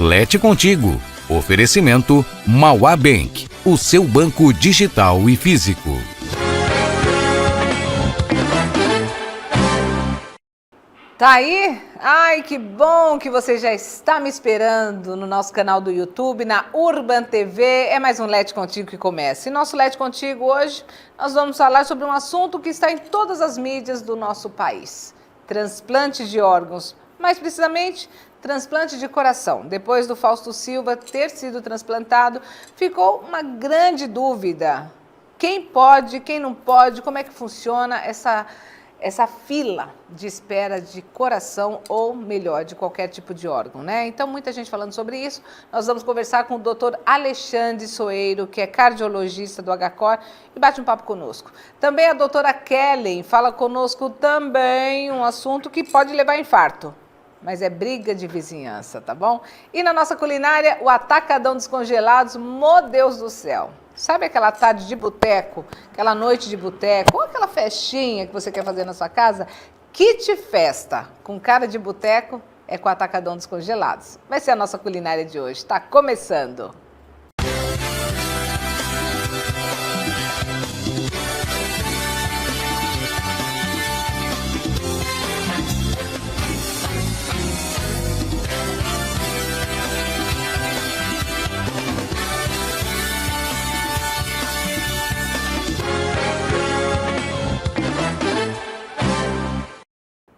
Lete Contigo. Oferecimento Mauá Bank, o seu banco digital e físico. Tá aí? Ai, que bom que você já está me esperando no nosso canal do YouTube, na Urban TV. É mais um Lete Contigo que começa. E nosso Lete Contigo hoje, nós vamos falar sobre um assunto que está em todas as mídias do nosso país. Transplante de órgãos, mais precisamente, transplante de coração. Depois do Fausto Silva ter sido transplantado, ficou uma grande dúvida. Quem pode, quem não pode, como é que funciona essa fila de espera de coração ou, melhor, de qualquer tipo de órgão, né? Então, muita gente falando sobre isso. Nós vamos conversar com o Dr. Alexandre Soeiro, que é cardiologista do HCOR, e bate um papo conosco. Também a doutora Kellen fala conosco também um assunto que pode levar a infarto, mas é briga de vizinhança, tá bom? E na nossa culinária, o Atacadão dos Congelados, meu Deus do céu. Sabe aquela tarde de boteco, aquela noite de boteco, ou aquela festinha que você quer fazer na sua casa? Kit festa com cara de boteco é com o Atacadão dos Congelados. Vai ser a nossa culinária de hoje. Está começando!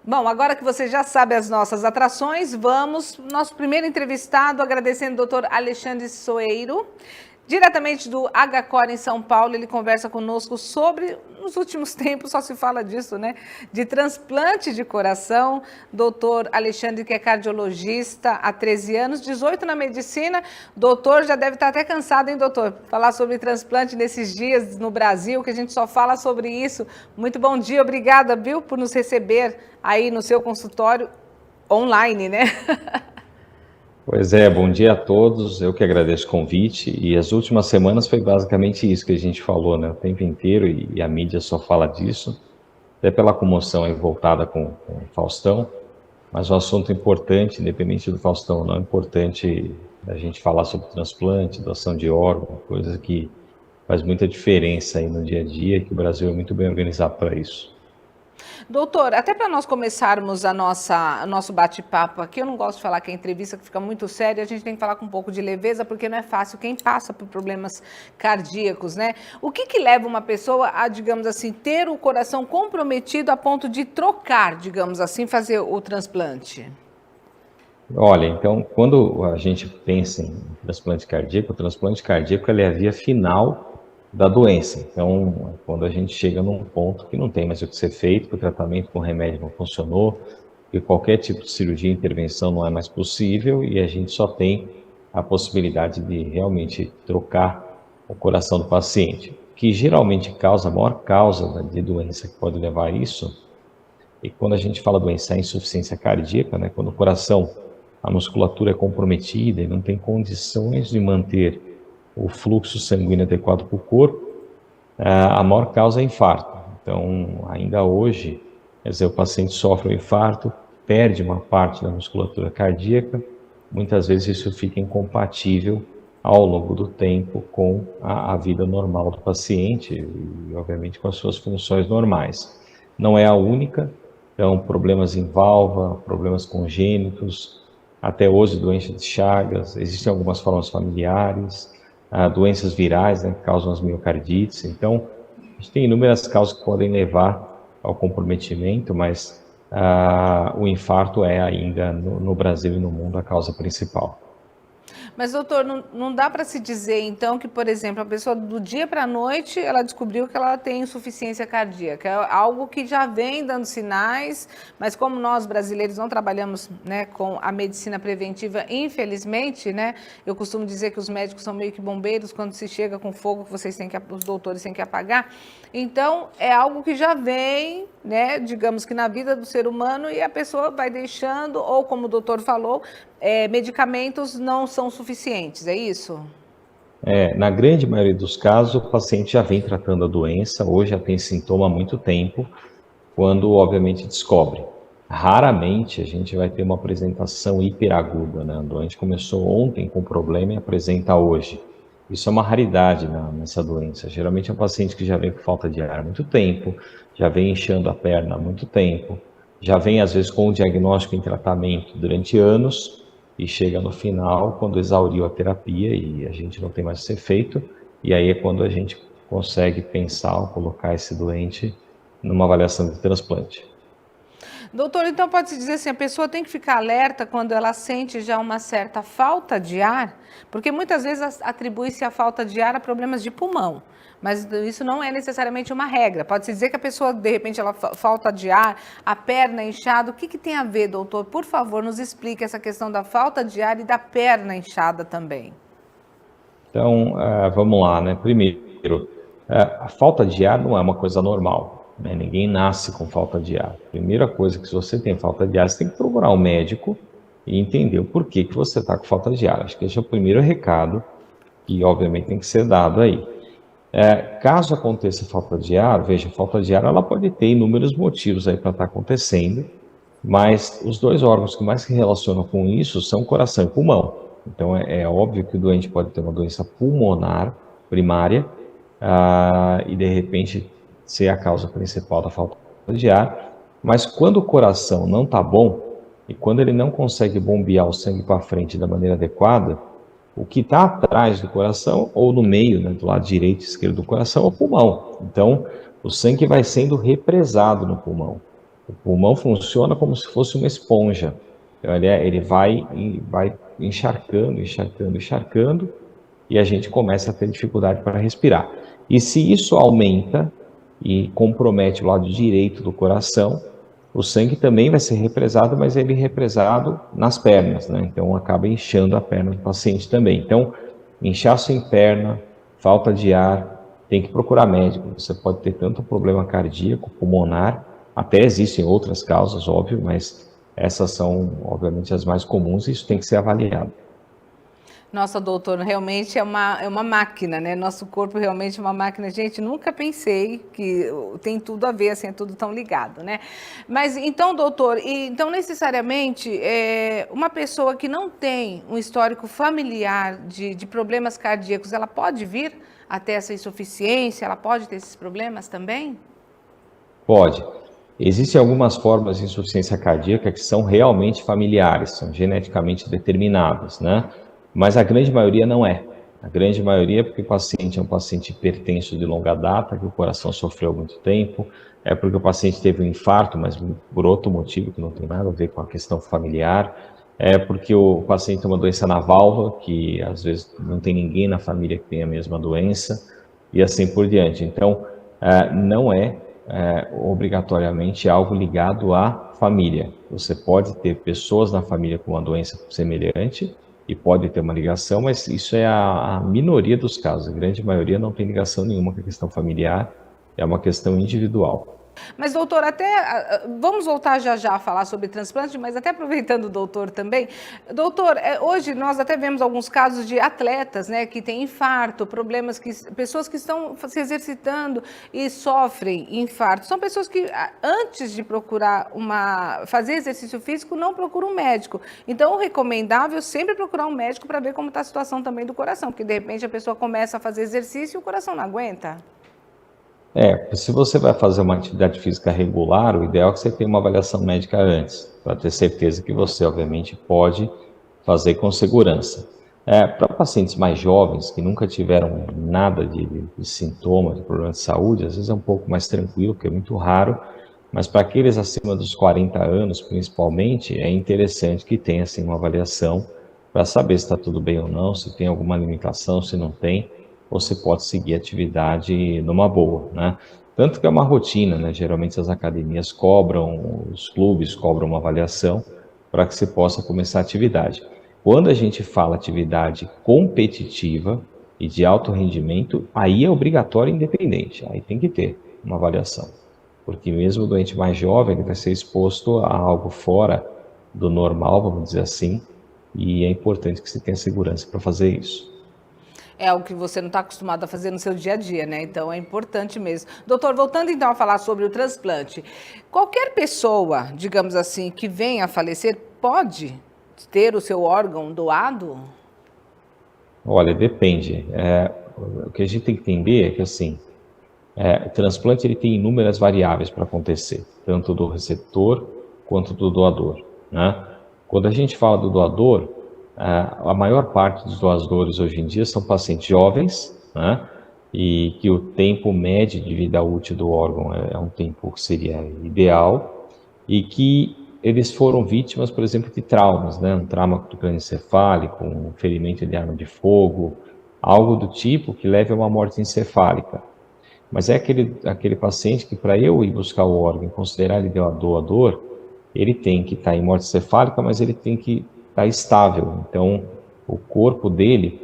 Bom, agora que você já sabe as nossas atrações, vamos nosso primeiro entrevistado, agradecendo o Dr. Alexandre Soeiro, diretamente do HCOR em São Paulo. Ele conversa conosco sobre, nos últimos tempos só se fala disso, né? De transplante de coração. Doutor Alexandre, que é cardiologista há 13 anos, 18 na medicina. Doutor, já deve estar até cansado, hein, doutor? Falar sobre transplante nesses dias no Brasil, que a gente só fala sobre isso. Muito bom dia, obrigada, viu, por nos receber aí no seu consultório online, né? Pois é, bom dia a todos, eu que agradeço o convite, e as últimas semanas foi basicamente isso que a gente falou, né, o tempo inteiro, e a mídia só fala disso, até pela comoção aí voltada com o Faustão, mas um assunto importante, independente do Faustão, não é importante a gente falar sobre transplante, doação de órgão, coisa que faz muita diferença aí no dia a dia, que o Brasil é muito bem organizado para isso. Doutor, até para nós começarmos o nosso bate-papo aqui, eu não gosto de falar que é entrevista que fica muito séria, a gente tem que falar com um pouco de leveza, porque não é fácil quem passa por problemas cardíacos, né? O que leva uma pessoa a, digamos assim, ter o coração comprometido a ponto de trocar, digamos assim, fazer o transplante? Olha, então, quando a gente pensa em transplante cardíaco, o transplante cardíaco ele é a via final da doença. Então, quando a gente chega num ponto que não tem mais o que ser feito, que o tratamento com remédio não funcionou, que qualquer tipo de cirurgia e intervenção não é mais possível e a gente só tem a possibilidade de realmente trocar o coração do paciente, que geralmente causa, a maior causa de doença que pode levar a isso, e quando a gente fala doença é insuficiência cardíaca, né, quando o coração, a musculatura é comprometida e não tem condições de manter o fluxo sanguíneo adequado para o corpo, a maior causa é infarto. Então, ainda hoje, quer dizer, o paciente sofre um infarto, perde uma parte da musculatura cardíaca, muitas vezes isso fica incompatível ao longo do tempo com a vida normal do paciente e, obviamente, com as suas funções normais. Não é a única, então, problemas em válvula, problemas congênitos, até hoje doença de Chagas, existem algumas formas familiares, doenças virais, né, que causam as miocardites. Então, a gente tem inúmeras causas que podem levar ao comprometimento, mas o infarto é ainda, no Brasil e no mundo, a causa principal. Mas, doutor, não dá para se dizer, então, que, por exemplo, a pessoa do dia para a noite, ela descobriu que ela tem insuficiência cardíaca. É algo que já vem dando sinais, mas como nós, brasileiros, não trabalhamos, né, com a medicina preventiva, infelizmente, né, eu costumo dizer que os médicos são meio que bombeiros, quando se chega com fogo, que os doutores têm que apagar. Então, é algo que já vem, né, digamos que na vida do ser humano, e a pessoa vai deixando, ou como o doutor falou, medicamentos não são suficientes, é isso? Na grande maioria dos casos, o paciente já vem tratando a doença, hoje já tem sintoma há muito tempo, quando obviamente descobre. Raramente a gente vai ter uma apresentação hiperaguda, né? O doente começou ontem com problema e apresenta hoje. Isso é uma raridade nessa doença. Geralmente é um paciente que já vem com falta de ar há muito tempo, já vem inchando a perna há muito tempo, já vem às vezes com o diagnóstico em tratamento durante anos e chega no final quando exauriu a terapia e a gente não tem mais esse efeito, e aí é quando a gente consegue pensar ou colocar esse doente numa avaliação de transplante. Doutor, então pode-se dizer assim, a pessoa tem que ficar alerta quando ela sente já uma certa falta de ar? Porque muitas vezes atribui-se a falta de ar a problemas de pulmão, mas isso não é necessariamente uma regra. Pode-se dizer que a pessoa, de repente, ela falta de ar, a perna inchada. O que tem a ver, doutor? Por favor, nos explique essa questão da falta de ar e da perna inchada também. Então, vamos lá, né? Primeiro, a falta de ar não é uma coisa normal, né? Ninguém nasce com falta de ar. Primeira coisa que se você tem falta de ar, você tem que procurar um médico e entender o porquê que você está com falta de ar. Acho que esse é o primeiro recado que, obviamente, tem que ser dado aí. Caso aconteça falta de ar, veja, falta de ar ela pode ter inúmeros motivos aí para estar acontecendo, mas os dois órgãos que mais se relacionam com isso são coração e pulmão. Então, é óbvio que o doente pode ter uma doença pulmonar primária e, de repente, ser a causa principal da falta de ar. Mas quando o coração não está bom e quando ele não consegue bombear o sangue para frente da maneira adequada, o que está atrás do coração, ou no meio, né, do lado direito e esquerdo do coração, é o pulmão. Então, o sangue vai sendo represado no pulmão. O pulmão funciona como se fosse uma esponja. Então, ele vai encharcando, encharcando, encharcando, e a gente começa a ter dificuldade para respirar. E se isso aumenta e compromete o lado direito do coração, o sangue também vai ser represado, mas ele é represado nas pernas, né? Então acaba inchando a perna do paciente também. Então, inchaço em perna, falta de ar, tem que procurar médico. Você pode ter tanto problema cardíaco, pulmonar, até existem outras causas, óbvio, mas essas são, obviamente, as mais comuns e isso tem que ser avaliado. Nossa, doutor, realmente é uma máquina, né? Nosso corpo realmente é uma máquina. Gente, nunca pensei que tem tudo a ver, assim, é tudo tão ligado, né? Mas então, doutor, então necessariamente uma pessoa que não tem um histórico familiar de problemas cardíacos, ela pode vir até essa insuficiência? Ela pode ter esses problemas também? Pode. Existem algumas formas de insuficiência cardíaca que são realmente familiares, são geneticamente determinadas, né? Mas a grande maioria não é. A grande maioria é porque o paciente é um paciente hipertenso de longa data, que o coração sofreu há muito tempo, é porque o paciente teve um infarto, mas por outro motivo que não tem nada a ver com a questão familiar, é porque o paciente tem uma doença na válvula, que às vezes não tem ninguém na família que tem a mesma doença, e assim por diante. Então, não é obrigatoriamente algo ligado à família. Você pode ter pessoas na família com uma doença semelhante, e pode ter uma ligação, mas isso é a minoria dos casos. A grande maioria não tem ligação nenhuma com a questão familiar, é uma questão individual. Mas, doutor, vamos voltar já a falar sobre transplante, mas até aproveitando o doutor também. Doutor, hoje nós até vemos alguns casos de atletas, né, que têm infarto, pessoas que estão se exercitando e sofrem infarto. São pessoas que, antes de procurar fazer exercício físico, não procuram um médico. Então, o recomendável é sempre procurar um médico para ver como está a situação também do coração, porque, de repente, a pessoa começa a fazer exercício e o coração não aguenta. Se você vai fazer uma atividade física regular, o ideal é que você tenha uma avaliação médica antes, para ter certeza que você, obviamente, pode fazer com segurança. Para pacientes mais jovens, que nunca tiveram nada de sintoma, de problema de saúde, às vezes é um pouco mais tranquilo, porque é muito raro, mas para aqueles acima dos 40 anos, principalmente, é interessante que tenha assim, uma avaliação para saber se está tudo bem ou não, se tem alguma limitação, se não tem, ou se pode seguir a atividade numa boa, né? Tanto que é uma rotina, né? Geralmente as academias cobram, os clubes cobram uma avaliação para que se possa começar a atividade. Quando a gente fala atividade competitiva e de alto rendimento, aí é obrigatório e independente, aí tem que ter uma avaliação. Porque mesmo o doente mais jovem, ele vai ser exposto a algo fora do normal, vamos dizer assim, e é importante que se tenha segurança para fazer isso. É algo que você não está acostumado a fazer no seu dia a dia, né? Então é importante mesmo. Doutor, voltando então a falar sobre o transplante, qualquer pessoa, digamos assim, que venha a falecer, pode ter o seu órgão doado? Olha, depende. O que a gente tem que entender é que, assim, o transplante ele tem inúmeras variáveis para acontecer, tanto do receptor quanto do doador, né? Quando a gente fala do doador, a maior parte dos doadores hoje em dia são pacientes jovens, né? E que o tempo médio de vida útil do órgão é um tempo que seria ideal, e que eles foram vítimas, por exemplo, de traumas, né? Um trauma crânioencefálico, um ferimento de arma de fogo, algo do tipo que leve a uma morte encefálica. Mas é aquele paciente que, para eu ir buscar o órgão e considerar ele doador, ele tem que estar em morte cefálica, mas ele tem que estar estável. Então, o corpo dele,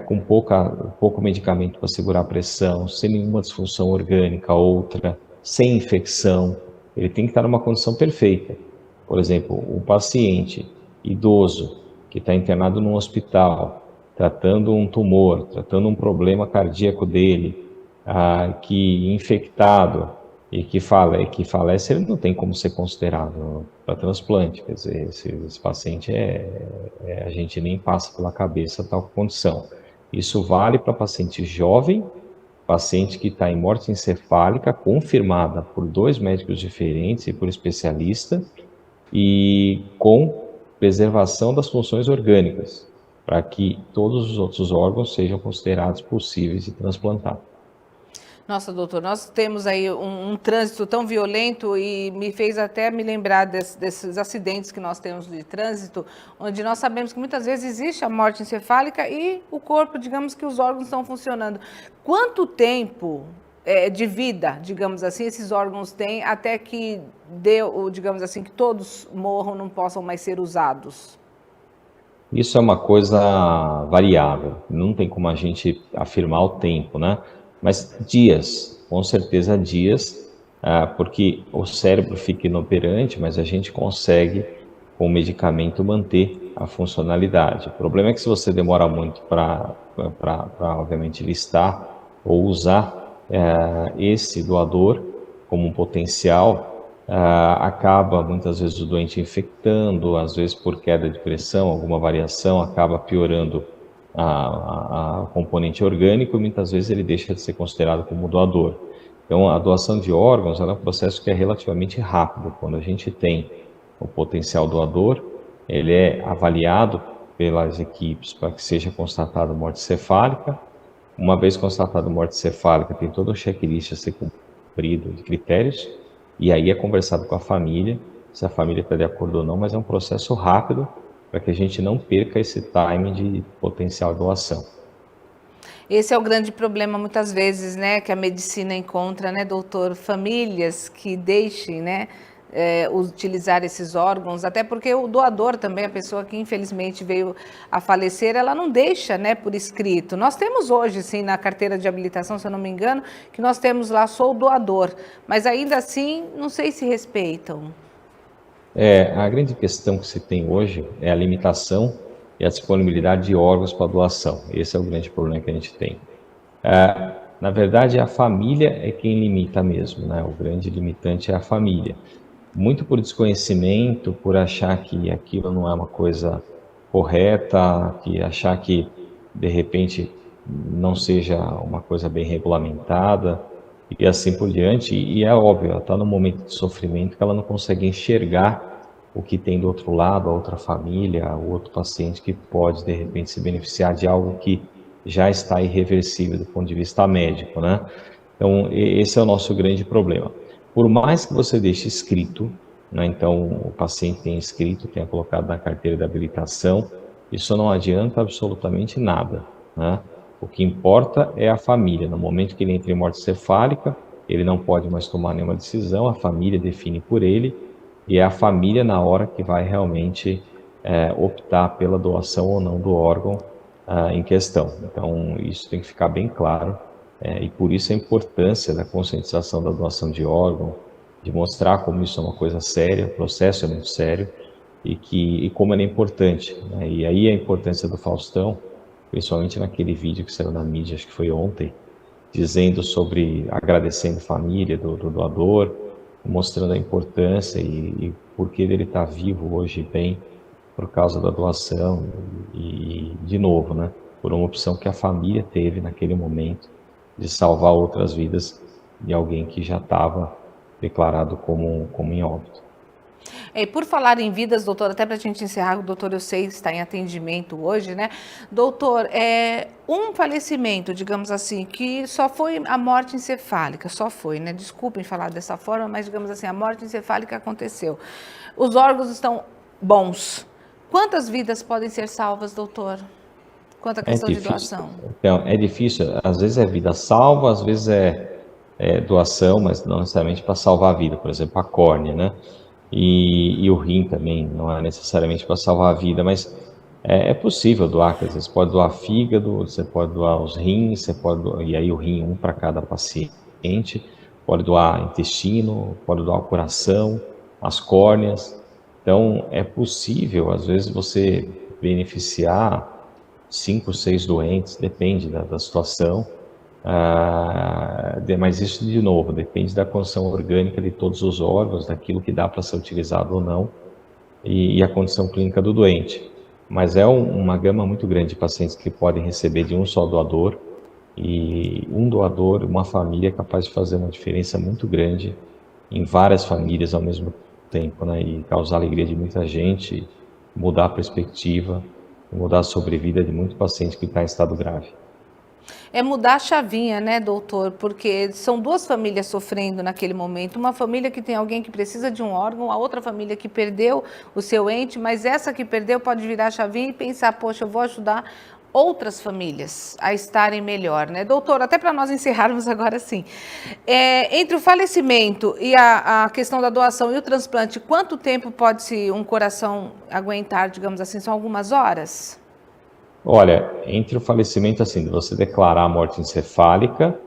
com pouco medicamento para segurar a pressão, sem nenhuma disfunção orgânica, outra, sem infecção, ele tem que estar numa condição perfeita. Por exemplo, um paciente idoso que está internado num hospital, tratando um tumor, tratando um problema cardíaco dele, que infectado e que falece, ele não tem como ser considerado para transplante. Quer dizer, esse paciente a gente nem passa pela cabeça tal condição. Isso vale para paciente jovem, paciente que está em morte encefálica, confirmada por 2 médicos diferentes e por especialista, e com preservação das funções orgânicas, para que todos os outros órgãos sejam considerados possíveis de transplantar. Nossa, doutor, nós temos aí um trânsito tão violento e me fez até me lembrar desses acidentes que nós temos de trânsito, onde nós sabemos que muitas vezes existe a morte encefálica e o corpo, digamos que os órgãos estão funcionando. Quanto tempo de vida, digamos assim, esses órgãos têm até que digamos assim, que todos morram, não possam mais ser usados? Isso é uma coisa variável, não tem como a gente afirmar o tempo, né? Mas dias, com certeza dias, porque o cérebro fica inoperante, mas a gente consegue, com o medicamento, manter a funcionalidade. O problema é que se você demora muito para obviamente, listar ou usar esse doador como um potencial, acaba muitas vezes o doente infectando, às vezes por queda de pressão, alguma variação, acaba piorando a componente orgânico e muitas vezes ele deixa de ser considerado como doador. Então, a doação de órgãos é um processo que é relativamente rápido. Quando a gente tem o potencial doador, ele é avaliado pelas equipes para que seja constatada morte cefálica. Uma vez constatada morte cefálica, tem todo o checklist a ser cumprido de critérios, e aí é conversado com a família, se a família está de acordo ou não, mas é um processo rápido, para que a gente não perca esse time de potencial doação. Esse é o grande problema muitas vezes, né, que a medicina encontra, né, doutor? Famílias que deixem, né, utilizar esses órgãos, até porque o doador também, a pessoa que infelizmente veio a falecer, ela não deixa, né, por escrito. Nós temos hoje, sim, na carteira de habilitação, se eu não me engano, que nós temos lá, sou doador, mas ainda assim, não sei se respeitam. A grande questão que se tem hoje é a limitação e a disponibilidade de órgãos para doação. Esse é o grande problema que a gente tem. Na verdade, a família é quem limita mesmo, né? O grande limitante é a família. Muito por desconhecimento, por achar que aquilo não é uma coisa correta, que achar que, de repente, não seja uma coisa bem regulamentada, e assim por diante. E é óbvio, ela está num momento de sofrimento que ela não consegue enxergar o que tem do outro lado, a outra família, o outro paciente que pode, de repente, se beneficiar de algo que já está irreversível do ponto de vista médico, né? Então, esse é o nosso grande problema. Por mais que você deixe escrito, né, então o paciente tenha escrito, tenha colocado na carteira de habilitação, isso não adianta absolutamente nada, né? O que importa é a família. No momento que ele entra em morte cefálica, ele não pode mais tomar nenhuma decisão, a família define por ele, e é a família na hora que vai realmente optar pela doação ou não do órgão em questão. Então, isso tem que ficar bem claro, e por isso a importância da conscientização da doação de órgão, de mostrar como isso é uma coisa séria, o processo é muito sério, e como ele é importante, né? E aí a importância do Faustão, principalmente naquele vídeo que saiu na mídia, acho que foi ontem, dizendo agradecendo a família do doador, mostrando a importância e por que ele está vivo hoje bem por causa da doação e, de novo, né, por uma opção que a família teve naquele momento de salvar outras vidas de alguém que já estava declarado como em óbito. E por falar em vidas, doutor, até para a gente encerrar, o doutor, eu sei, está em atendimento hoje, né? Doutor, um falecimento, digamos assim, que só foi a morte encefálica, só foi, né? Desculpem falar dessa forma, mas digamos assim, a morte encefálica aconteceu. Os órgãos estão bons. Quantas vidas podem ser salvas, doutor? Quanto à questão de doação? Então, é difícil, às vezes é vida salva, às vezes é doação, mas não necessariamente para salvar a vida, por exemplo, a córnea, né? E o rim também, não é necessariamente para salvar a vida, mas é possível doar, quer dizer, você pode doar fígado, você pode doar os rins, você pode doar, e aí o rim, um para cada paciente, pode doar intestino, pode doar o coração, as córneas. Então, é possível, às vezes, você beneficiar 5, 6 doentes, depende da situação. Mas isso, de novo, depende da condição orgânica de todos os órgãos, daquilo que dá para ser utilizado ou não, e a condição clínica do doente. Mas é uma gama muito grande de pacientes que podem receber de um só doador, e um doador, uma família, é capaz de fazer uma diferença muito grande em várias famílias ao mesmo tempo, né? E causar alegria de muita gente, mudar a perspectiva, mudar a sobrevida de muito paciente que está em estado grave. É mudar a chavinha, né, doutor? Porque são duas famílias sofrendo naquele momento. Uma família que tem alguém que precisa de um órgão, a outra família que perdeu o seu ente, mas essa que perdeu pode virar a chavinha e pensar, poxa, eu vou ajudar outras famílias a estarem melhor, né? Doutor, até para nós encerrarmos agora sim, entre o falecimento e a questão da doação e o transplante, quanto tempo pode um coração aguentar, digamos assim, são algumas horas? Olha, entre o falecimento, assim, de você declarar a morte encefálica,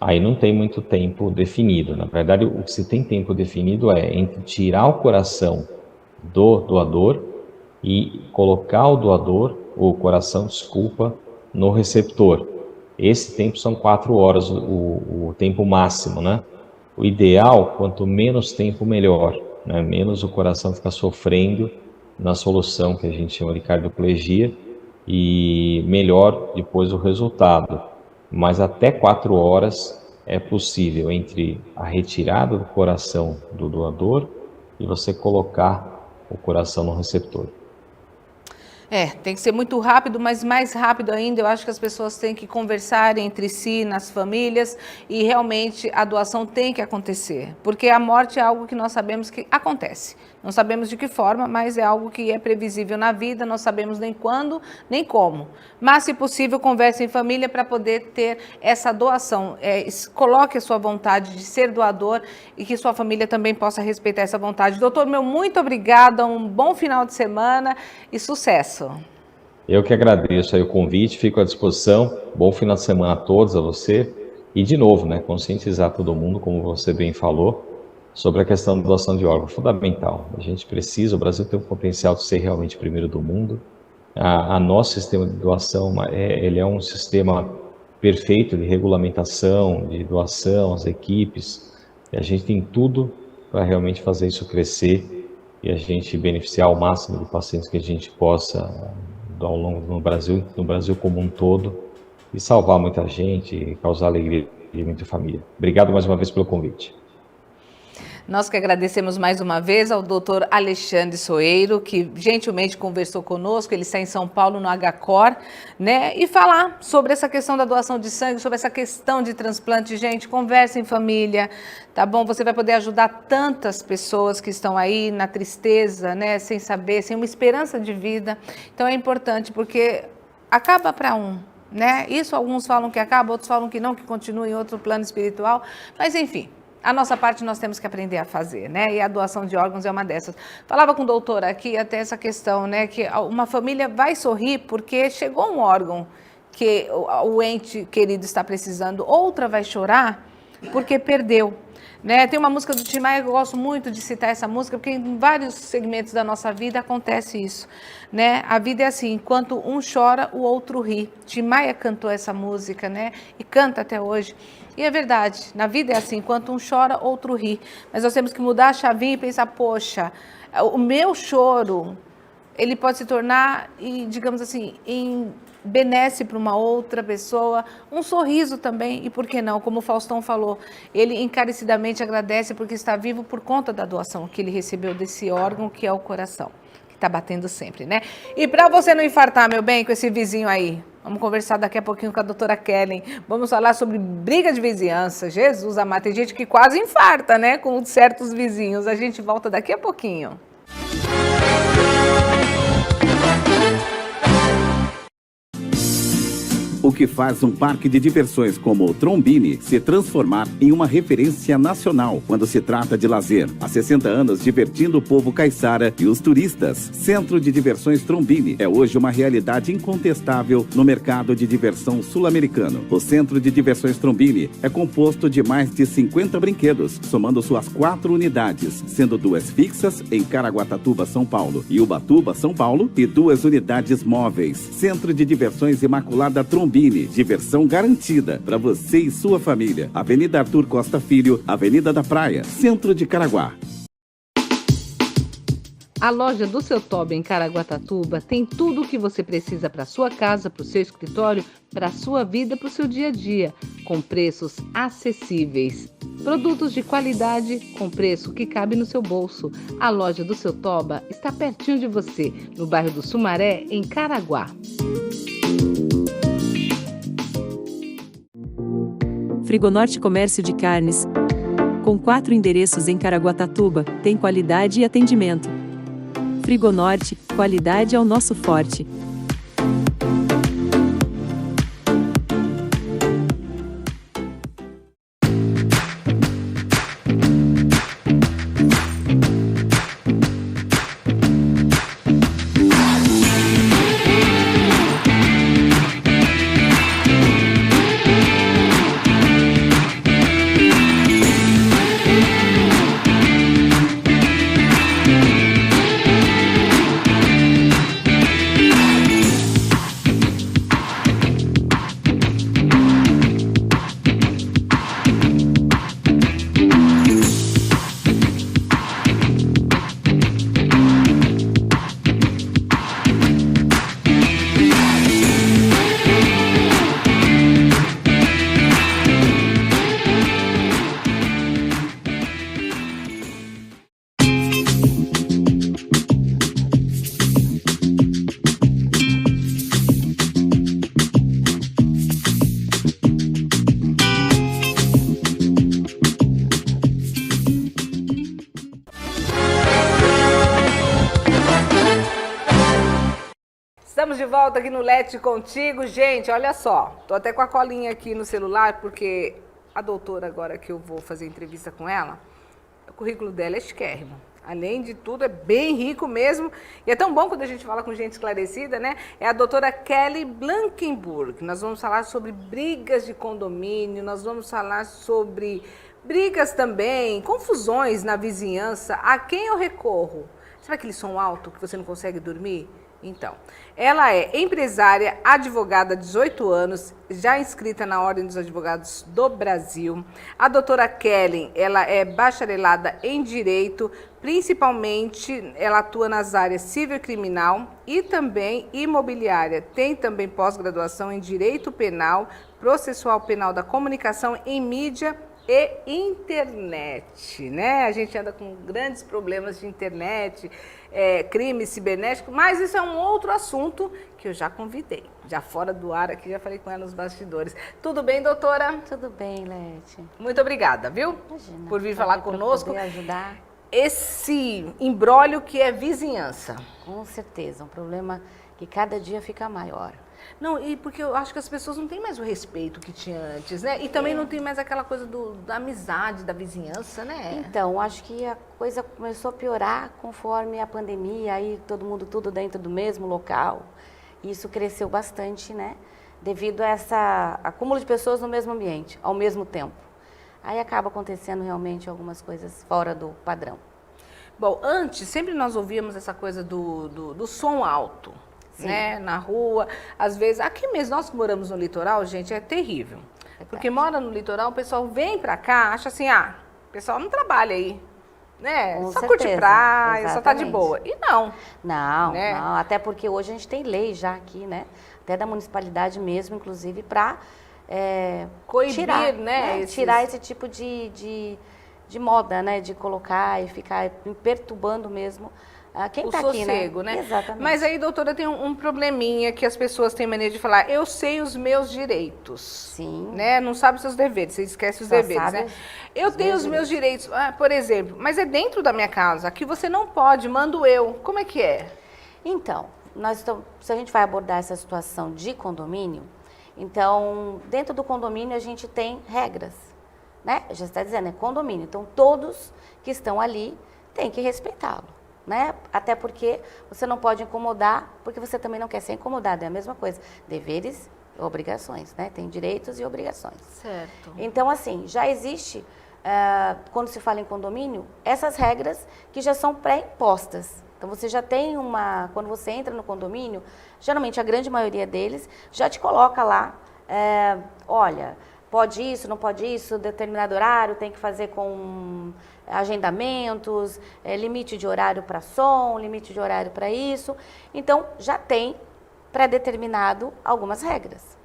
aí não tem muito tempo definido. Na verdade, o que se tem tempo definido é entre tirar o coração do doador e colocar o coração, no receptor. Esse tempo são 4 horas, o tempo máximo, né? O ideal, quanto menos tempo, melhor, né? Menos o coração ficar sofrendo na solução que a gente chama de cardioplegia, e melhor depois o resultado. Mas até 4 horas é possível entre a retirada do coração do doador e você colocar o coração no receptor. Tem que ser muito rápido, mas mais rápido ainda, eu acho que as pessoas têm que conversar entre si, nas famílias, e realmente a doação tem que acontecer, porque a morte é algo que nós sabemos que acontece. Não sabemos de que forma, mas é algo que é previsível na vida, não sabemos nem quando, nem como. Mas, se possível, converse em família para poder ter essa doação. Coloque a sua vontade de ser doador e que sua família também possa respeitar essa vontade. Doutor, muito obrigada, um bom final de semana e sucesso. Eu que agradeço aí o convite, fico à disposição. Bom final de semana a todos, a você. E, de novo, né, conscientizar todo mundo, como você bem falou, sobre a questão da doação de órgãos, fundamental. A gente precisa, o Brasil tem um potencial de ser realmente o primeiro do mundo. A nosso sistema de doação, ele é um sistema perfeito de regulamentação, de doação, as equipes. E a gente tem tudo para realmente fazer isso crescer e a gente beneficiar ao máximo de pacientes que a gente possa ao longo no Brasil como um todo, e salvar muita gente e causar alegria de muita família. Obrigado mais uma vez pelo convite. Nós que agradecemos mais uma vez ao doutor Alexandre Soeiro, que gentilmente conversou conosco, ele está em São Paulo, no HCOR, né? E falar sobre essa questão da doação de sangue, sobre essa questão de transplante. Gente, conversa em família, tá bom? Você vai poder ajudar tantas pessoas que estão aí na tristeza, né? Sem saber, sem uma esperança de vida. Então é importante, porque acaba para um, né? Isso alguns falam que acaba, outros falam que não, que continua em outro plano espiritual, mas enfim. A nossa parte nós temos que aprender a fazer, né? E a doação de órgãos é uma dessas. Falava com o doutor aqui até essa questão, né? Que uma família vai sorrir porque chegou um órgão que o ente querido está precisando. Outra vai chorar porque perdeu. Né? Tem uma música do Tim Maia que eu gosto muito de citar essa música, porque em vários segmentos da nossa vida acontece isso. Né? A vida é assim, enquanto um chora, o outro ri. Tim Maia cantou essa música, né? E canta até hoje. E é verdade, na vida é assim, enquanto um chora, outro ri. Mas nós temos que mudar a chavinha e pensar, poxa, o meu choro, ele pode se tornar, digamos assim, benesse para uma outra pessoa, um sorriso também, e por que não? Como o Faustão falou, ele encarecidamente agradece porque está vivo por conta da doação que ele recebeu desse órgão que é o coração, que está batendo sempre, né? E para você não infartar, meu bem, com esse vizinho aí, vamos conversar daqui a pouquinho com a doutora Kellen, vamos falar sobre briga de vizinhança, Jesus amado, tem gente que quase infarta, né, com certos vizinhos, a gente volta daqui a pouquinho. O que faz um parque de diversões como o Trombini se transformar em uma referência nacional quando se trata de lazer. Há 60 anos divertindo o povo caiçara e os turistas. Centro de Diversões Trombini é hoje uma realidade incontestável no mercado de diversão sul-americano. O Centro de Diversões Trombini é composto de mais de 50 brinquedos, somando suas 4 unidades, sendo 2 fixas em Caraguatatuba, São Paulo, e Ubatuba, São Paulo, e 2 unidades móveis. Centro de Diversões Imaculada Trombini. Diversão garantida para você e sua família. Avenida Arthur Costa Filho, Avenida da Praia, Centro de Caraguá. A loja do Seu Toby em Caraguatatuba tem tudo o que você precisa para sua casa, para o seu escritório, para a sua vida, para o seu dia a dia, com preços acessíveis. Produtos de qualidade com preço que cabe no seu bolso. A loja do Seu Toba está pertinho de você, no bairro do Sumaré, em Caraguá. Frigonorte Comércio de Carnes, com 4 endereços em Caraguatatuba, tem qualidade e atendimento. Frigonorte, qualidade é o nosso forte. Estamos de volta aqui no Lete Contigo. Gente, olha só, tô até com a colinha aqui no celular, porque a doutora, agora que eu vou fazer entrevista com ela, o currículo dela é chiquérrimo. Além de tudo, é bem rico mesmo. E é tão bom quando a gente fala com gente esclarecida, né? É a doutora Kelly Blankenburg. Nós vamos falar sobre brigas de condomínio, nós vamos falar sobre brigas também, confusões na vizinhança. A quem eu recorro? Sabe aquele som alto que você não consegue dormir? Então, ela é empresária, advogada há 18 anos, já inscrita na Ordem dos Advogados do Brasil. A doutora Kellen, ela é bacharelada em Direito, principalmente ela atua nas áreas civil e criminal e também imobiliária. Tem também pós-graduação em Direito Penal, Processual Penal da Comunicação em Mídia e internet, né? A gente anda com grandes problemas de internet, crime cibernético, mas isso é um outro assunto que eu já convidei, já fora do ar aqui, já falei com ela nos bastidores. Tudo bem, doutora? Tudo bem, Lete. Muito obrigada, viu? Imagina, por vir falar conosco. Poder ajudar. Esse imbróglio que é vizinhança. Com certeza, um problema que cada dia fica maior. Não, e porque eu acho que as pessoas não têm mais o respeito que tinha antes, né? E também não tem mais aquela coisa da amizade, da vizinhança, né? Então, acho que a coisa começou a piorar conforme a pandemia, aí todo mundo tudo dentro do mesmo local. E isso cresceu bastante, né? Devido a esse acúmulo de pessoas no mesmo ambiente, ao mesmo tempo. Aí acaba acontecendo realmente algumas coisas fora do padrão. Bom, antes, sempre nós ouvíamos essa coisa do som alto, Sim. né? Na rua, às vezes, aqui mesmo, nós que moramos no litoral, gente, é terrível. Porque mora no litoral, o pessoal vem pra cá, acha assim, o pessoal não trabalha aí, né? Com só certeza, curte praia, só tá de exatamente. boa. E não. Não, Né? não, até porque hoje a gente tem lei já aqui, né? Até da municipalidade mesmo, inclusive, para Coibir, tirar, né? tirar esse tipo de moda, né? De colocar e ficar perturbando mesmo quem O está aqui, sossego, né? Exatamente. Mas aí, doutora, tem um probleminha que as pessoas têm mania de falar, eu sei os meus direitos. Sim. Né? Não sabe os seus deveres, você esquece os Só deveres, sabe né? Eu tenho os meus direitos, por exemplo, mas é dentro da minha casa, aqui você não pode, mando eu. Como é que é? Então, se a gente vai abordar essa situação de condomínio, então, dentro do condomínio a gente tem regras, né? Já está dizendo, é condomínio. Então, todos que estão ali têm que respeitá-lo, né? Até porque você não pode incomodar, porque você também não quer ser incomodado. É a mesma coisa. Deveres e obrigações, né? Tem direitos e obrigações. Certo. Então, assim, já existe, quando se fala em condomínio, essas regras que já são pré-impostas. Então, você já tem quando você entra no condomínio, geralmente a grande maioria deles já te coloca lá, olha, pode isso, não pode isso, determinado horário, tem que fazer com agendamentos, limite de horário para som, limite de horário para isso. Então, já tem pré-determinado algumas regras.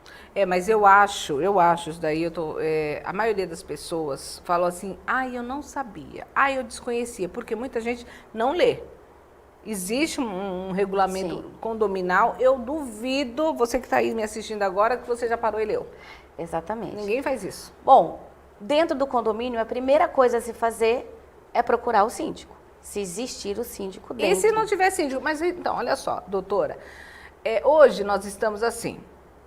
Mas eu acho isso daí, a maioria das pessoas falam assim, eu não sabia, eu desconhecia, porque muita gente não lê. Existe um regulamento Sim. condominal, eu duvido, você que está aí me assistindo agora, que você já parou e leu. Exatamente. Ninguém faz isso. Bom, dentro do condomínio, a primeira coisa a se fazer é procurar o síndico, se existir o síndico dentro. E se não tiver síndico? Mas então, olha só, doutora, hoje nós estamos assim,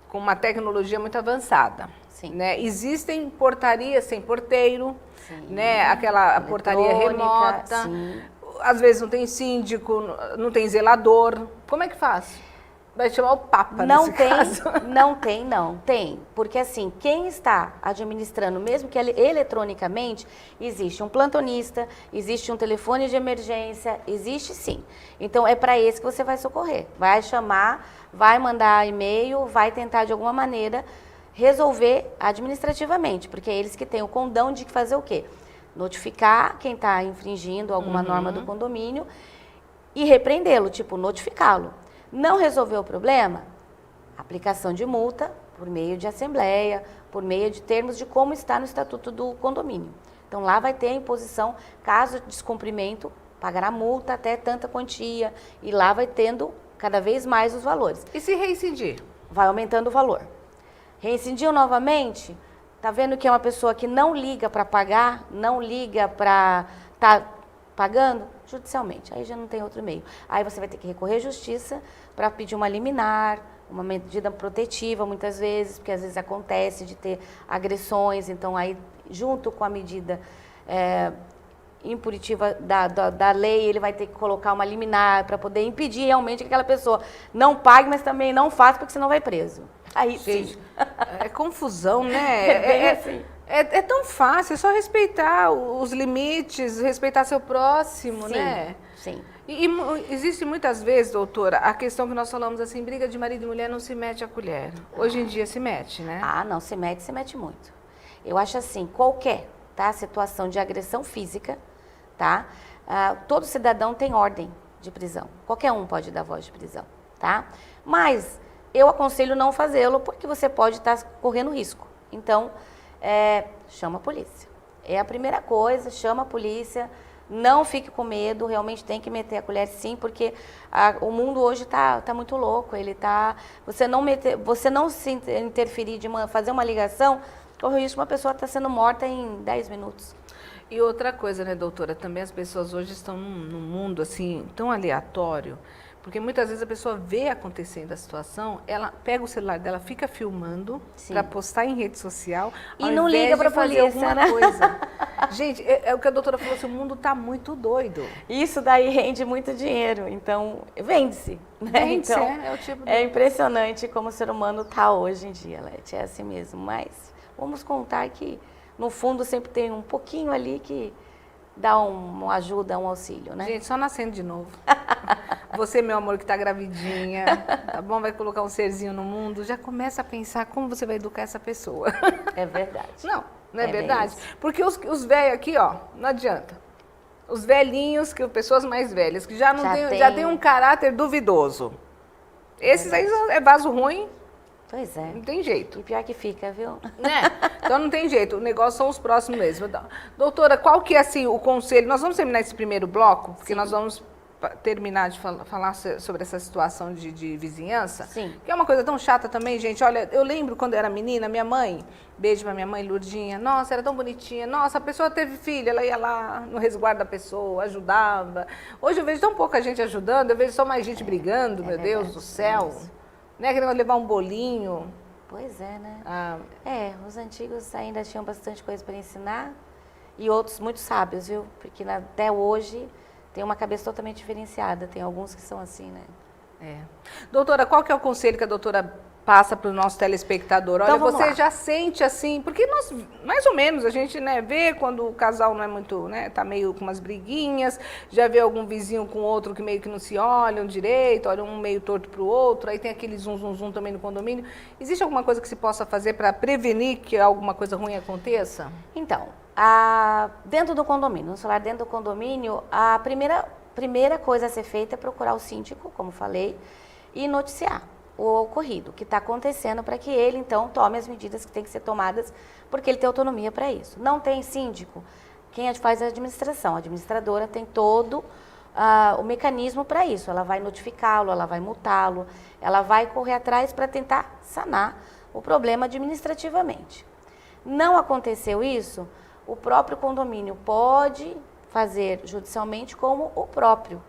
com uma tecnologia muito avançada. Sim. Né? Existem portarias sem porteiro, Sim. né? Aquela portaria Eletrônica, remota. sim. Às vezes não tem síndico, não tem zelador. Como é que faz? Vai chamar o Papa Não nesse tem, caso. não tem. Porque assim, quem está administrando, mesmo que eletronicamente, existe um plantonista, existe um telefone de emergência, existe sim. Então é para esse que você vai socorrer. Vai chamar, vai mandar e-mail, vai tentar de alguma maneira resolver administrativamente, porque é eles que têm o condão de fazer o quê? Notificar quem está infringindo alguma norma do condomínio e repreendê-lo, tipo, notificá-lo. Não resolveu o problema? Aplicação de multa por meio de assembleia, por meio de termos de como está no estatuto do condomínio. Então lá vai ter a imposição, caso de descumprimento, pagará multa até tanta quantia e lá vai tendo cada vez mais os valores. E se reincidir? Vai aumentando o valor. Reincidiu novamente, tá vendo que é uma pessoa que não liga para pagar, não liga para estar pagando? Judicialmente, aí já não tem outro meio. Aí você vai ter que recorrer à justiça para pedir uma liminar, uma medida protetiva muitas vezes, porque às vezes acontece de ter agressões, então aí junto com a medida impunitiva da lei, ele vai ter que colocar uma liminar para poder impedir realmente que aquela pessoa não pague, mas também não faça, porque senão vai preso. Aí Gente, sim. é confusão, né? É bem assim. É tão fácil, é só respeitar os limites, respeitar seu próximo, Sim, né? sim. E existe muitas vezes, doutora, a questão que nós falamos assim, briga de marido e mulher não se mete a colher. Hoje em dia se mete, né? Não, se mete muito. Eu acho assim, qualquer situação de agressão física, todo cidadão tem ordem de prisão. Qualquer um pode dar voz de prisão, tá? Mas eu aconselho não fazê-lo porque você pode estar correndo risco. Então, chama a polícia. É a primeira coisa, chama a polícia, não fique com medo, realmente tem que meter a colher sim, porque o mundo hoje tá muito louco, você não se interferir fazer uma ligação, corre o risco de uma pessoa estar sendo morta em 10 minutos. E outra coisa, né, doutora, também as pessoas hoje estão num mundo assim, tão aleatório, porque muitas vezes a pessoa vê acontecendo a situação, ela pega o celular dela, fica filmando para postar em rede social e não liga para fazer polícia, alguma né? coisa. Gente, é o que a doutora falou, assim, o mundo está muito doido. Isso daí rende muito dinheiro, então vende-se. Né? Vende-se, então, é o tipo é impressionante como o ser humano está hoje em dia, Leti, é assim mesmo. Mas vamos contar que no fundo sempre tem um pouquinho ali que dá uma ajuda, um auxílio, né? Gente, só nascendo de novo. Você, meu amor, que tá gravidinha, tá bom? Vai colocar um serzinho no mundo, já começa a pensar como você vai educar essa pessoa. É verdade. Não é verdade? Porque os velhos aqui, ó, não adianta. Os velhinhos, pessoas mais velhas, que já tem um caráter duvidoso. Esses aí é vaso ruim. Pois é. Não tem jeito. E pior que fica, viu? Né? Então não tem jeito, o negócio são os próximos mesmo. Doutora, qual que é assim o conselho? Nós vamos terminar esse primeiro bloco, porque nós vamos terminar de falar sobre essa situação de vizinhança. Sim. Que é uma coisa tão chata também, gente. Olha, eu lembro quando eu era menina, minha mãe, beijo pra minha mãe, Lourdinha, nossa, era tão bonitinha. Nossa, a pessoa teve filho, ela ia lá no resguardo da pessoa, ajudava. Hoje eu vejo tão pouca gente ajudando, eu vejo só mais gente brigando, meu Deus do céu. Né, querendo levar um bolinho. Pois é, né? Ah, Os antigos ainda tinham bastante coisa para ensinar e outros muito sábios, viu? Porque até hoje tem uma cabeça totalmente diferenciada. Tem alguns que são assim, né? Doutora, qual que é o conselho que a doutora passa para o nosso telespectador? Olha, Então, vamos você lá. já sente assim, porque nós, mais ou menos, a gente, né, vê quando o casal não é muito, né, tá meio com umas briguinhas, já vê algum vizinho com outro que meio que não se olham direito, olham um meio torto para o outro, aí tem aquele zum também no condomínio. Existe alguma coisa que se possa fazer para prevenir que alguma coisa ruim aconteça? Então, dentro do condomínio, vamos falar dentro do condomínio, a primeira coisa a ser feita é procurar o síndico, como falei, e noticiar o ocorrido, o que está acontecendo, para que ele, então, tome as medidas que têm que ser tomadas, porque ele tem autonomia para isso. Não tem síndico, quem faz é a administração. A administradora tem todo o mecanismo para isso. Ela vai notificá-lo, ela vai multá-lo, ela vai correr atrás para tentar sanar o problema administrativamente. Não aconteceu isso, o próprio condomínio pode fazer judicialmente como o próprio,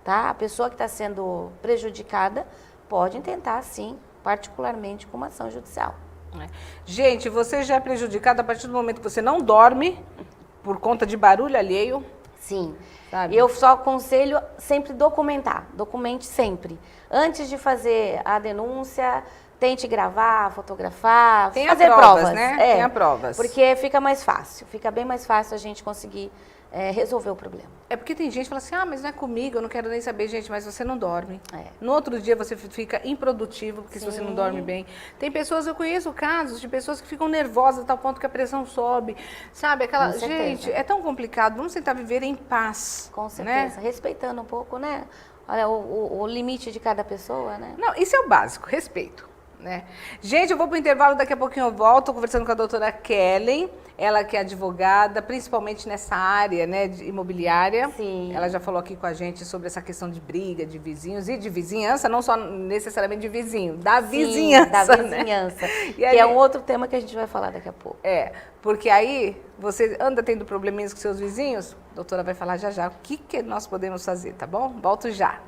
tá? A pessoa que está sendo prejudicada pode tentar, sim, particularmente com uma ação judicial. Gente, você já é prejudicado a partir do momento que você não dorme por conta de barulho alheio? Sim. Sabe? Eu só aconselho sempre documente sempre. Antes de fazer a denúncia, tente gravar, fotografar, fazer provas, né? Tenha provas. Porque fica mais fácil, fica bem mais fácil a gente conseguir resolver o problema. É porque tem gente que fala assim, mas não é comigo, eu não quero nem saber, gente, mas você não dorme. É. No outro dia você fica improdutivo, porque se você não dorme bem. Tem pessoas, eu conheço casos de pessoas que ficam nervosas a tal ponto que a pressão sobe, sabe? Com certeza. Gente, é tão complicado, vamos tentar viver em paz. Com certeza, né? respeitando um pouco, né? Olha, o limite de cada pessoa, né? Não, isso é o básico, respeito. Né? Gente, eu vou para o intervalo, daqui a pouquinho eu volto, conversando com a doutora Kellen, ela que é advogada, principalmente nessa área, né, de imobiliária. Sim. Ela já falou aqui com a gente sobre essa questão de briga, de vizinhos e de vizinhança, não só necessariamente de vizinho, da vizinhança. Da vizinhança, né? que é um outro tema que a gente vai falar daqui a pouco. Porque aí você anda tendo probleminhas com seus vizinhos, a doutora vai falar já o que nós podemos fazer, tá bom? Volto já.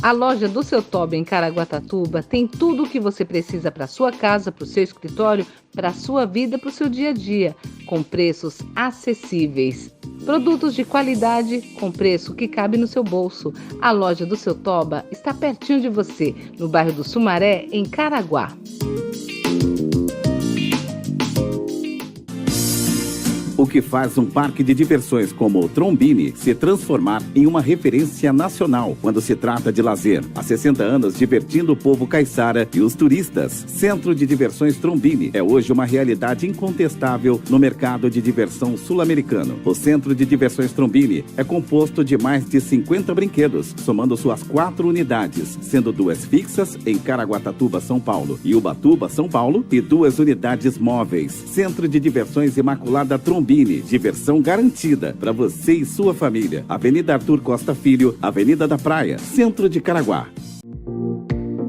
A loja do Seu Toba em Caraguatatuba tem tudo o que você precisa para sua casa, para o seu escritório, para a sua vida, para o seu dia a dia, com preços acessíveis. Produtos de qualidade com preço que cabe no seu bolso. A loja do Seu Toba está pertinho de você, no bairro do Sumaré, em Caraguá. O que faz um parque de diversões como o Trombini se transformar em uma referência nacional quando se trata de lazer. Há 60 anos divertindo o povo caiçara e os turistas. Centro de Diversões Trombini é hoje uma realidade incontestável no mercado de diversão sul-americano. O Centro de Diversões Trombini é composto de mais de 50 brinquedos, somando suas 4 unidades, sendo 2 fixas em Caraguatatuba, São Paulo, e Ubatuba, São Paulo, e 2 unidades móveis. Centro de Diversões Imaculada Trombini. Diversão garantida para você e sua família. Avenida Arthur Costa Filho, Avenida da Praia, Centro de Caraguá.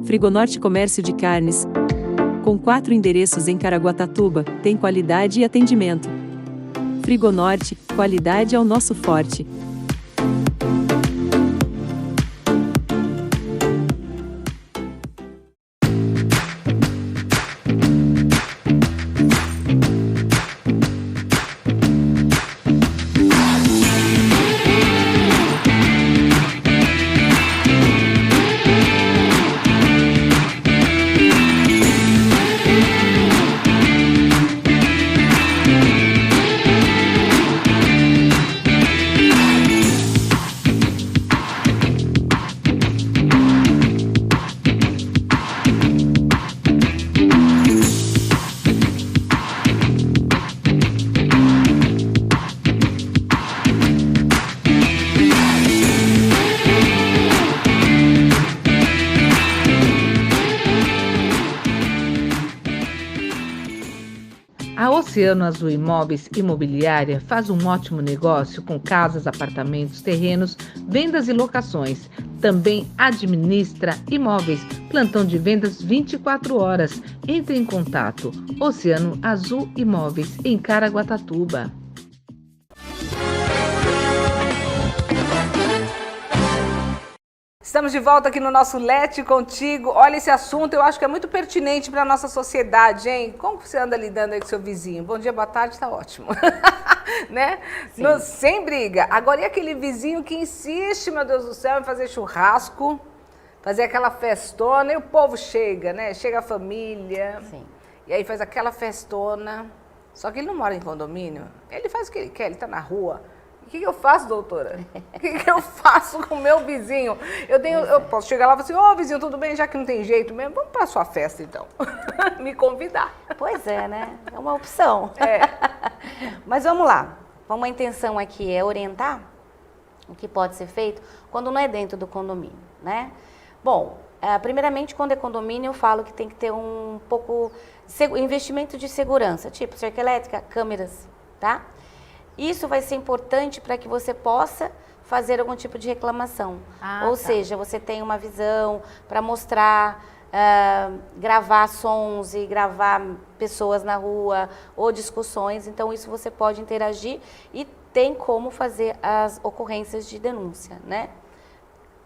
Frigonorte Comércio de Carnes. Com 4 endereços em Caraguatatuba, tem qualidade e atendimento. Frigonorte, qualidade é o nosso forte. Oceano Azul Imóveis Imobiliária faz um ótimo negócio com casas, apartamentos, terrenos, vendas e locações. Também administra imóveis, plantão de vendas 24 horas. Entre em contato. Oceano Azul Imóveis, em Caraguatatuba. Estamos de volta aqui no nosso Lete Contigo. Olha, esse assunto eu acho que é muito pertinente para a nossa sociedade, hein? Como você anda lidando aí com seu vizinho? Bom dia, boa tarde, tá ótimo. Né? Sem briga. Agora, e aquele vizinho que insiste, meu Deus do céu, em fazer churrasco, fazer aquela festona, e o povo chega, né? Chega a família, Sim. E aí faz aquela festona. Só que ele não mora em condomínio, ele faz o que ele quer, ele tá na rua. O que eu faço, doutora? O que eu faço com o meu vizinho? Eu posso chegar lá e falar assim, ô vizinho, tudo bem? Já que não tem jeito mesmo, vamos para a sua festa então. Me convidar. Pois é, né? É uma opção. É. Mas vamos lá. Uma intenção aqui é orientar o que pode ser feito quando não é dentro do condomínio, né? Bom, primeiramente, quando é condomínio, eu falo que tem que ter um pouco investimento de segurança, tipo cerca elétrica, câmeras, tá? Isso vai ser importante para que você possa fazer algum tipo de reclamação. Ou seja, você tem uma visão para mostrar, gravar sons e gravar pessoas na rua ou discussões. Então, isso você pode interagir e tem como fazer as ocorrências de denúncia, né?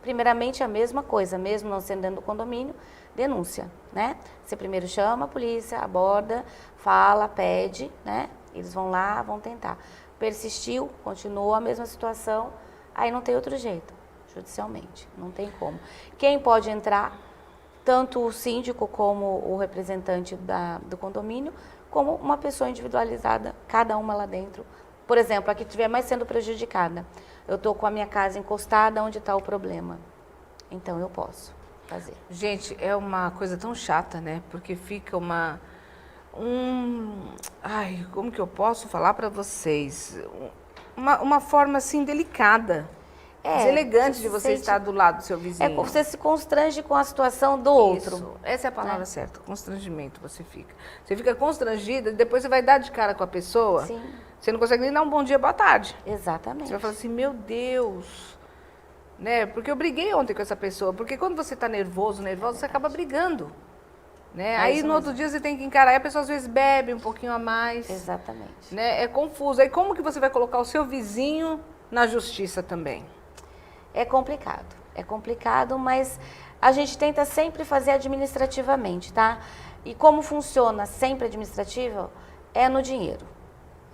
Primeiramente, a mesma coisa, mesmo não sendo dentro do condomínio, denúncia, né? Você primeiro chama a polícia, aborda, fala, pede, né? Eles vão lá, vão tentar. Persistiu, continuou a mesma situação, aí não tem outro jeito, judicialmente, não tem como. Quem pode entrar, tanto o síndico como o representante do condomínio, como uma pessoa individualizada, cada uma lá dentro. Por exemplo, a que estiver mais sendo prejudicada, eu estou com a minha casa encostada, onde está o problema? Então eu posso fazer. Gente, é uma coisa tão chata, né? Porque fica ai, como que eu posso falar para vocês? Uma forma assim delicada, deselegante de você estar do lado do seu vizinho. Você se constrange com a situação do outro. Isso, essa é a palavra certa, constrangimento você fica. Você fica constrangida, depois você vai dar de cara com a pessoa, Sim. Você não consegue nem dar um bom dia, boa tarde. Exatamente. Você vai falar assim, meu Deus, né? Porque eu briguei ontem com essa pessoa, porque quando você está nervosa, você acaba brigando. Né? Aí no outro dia você tem que encarar, aí a pessoa às vezes bebe um pouquinho a mais. Exatamente. Né? É confuso. Aí como que você vai colocar o seu vizinho na justiça também? É complicado, mas a gente tenta sempre fazer administrativamente, tá? E como funciona sempre administrativo, é no dinheiro.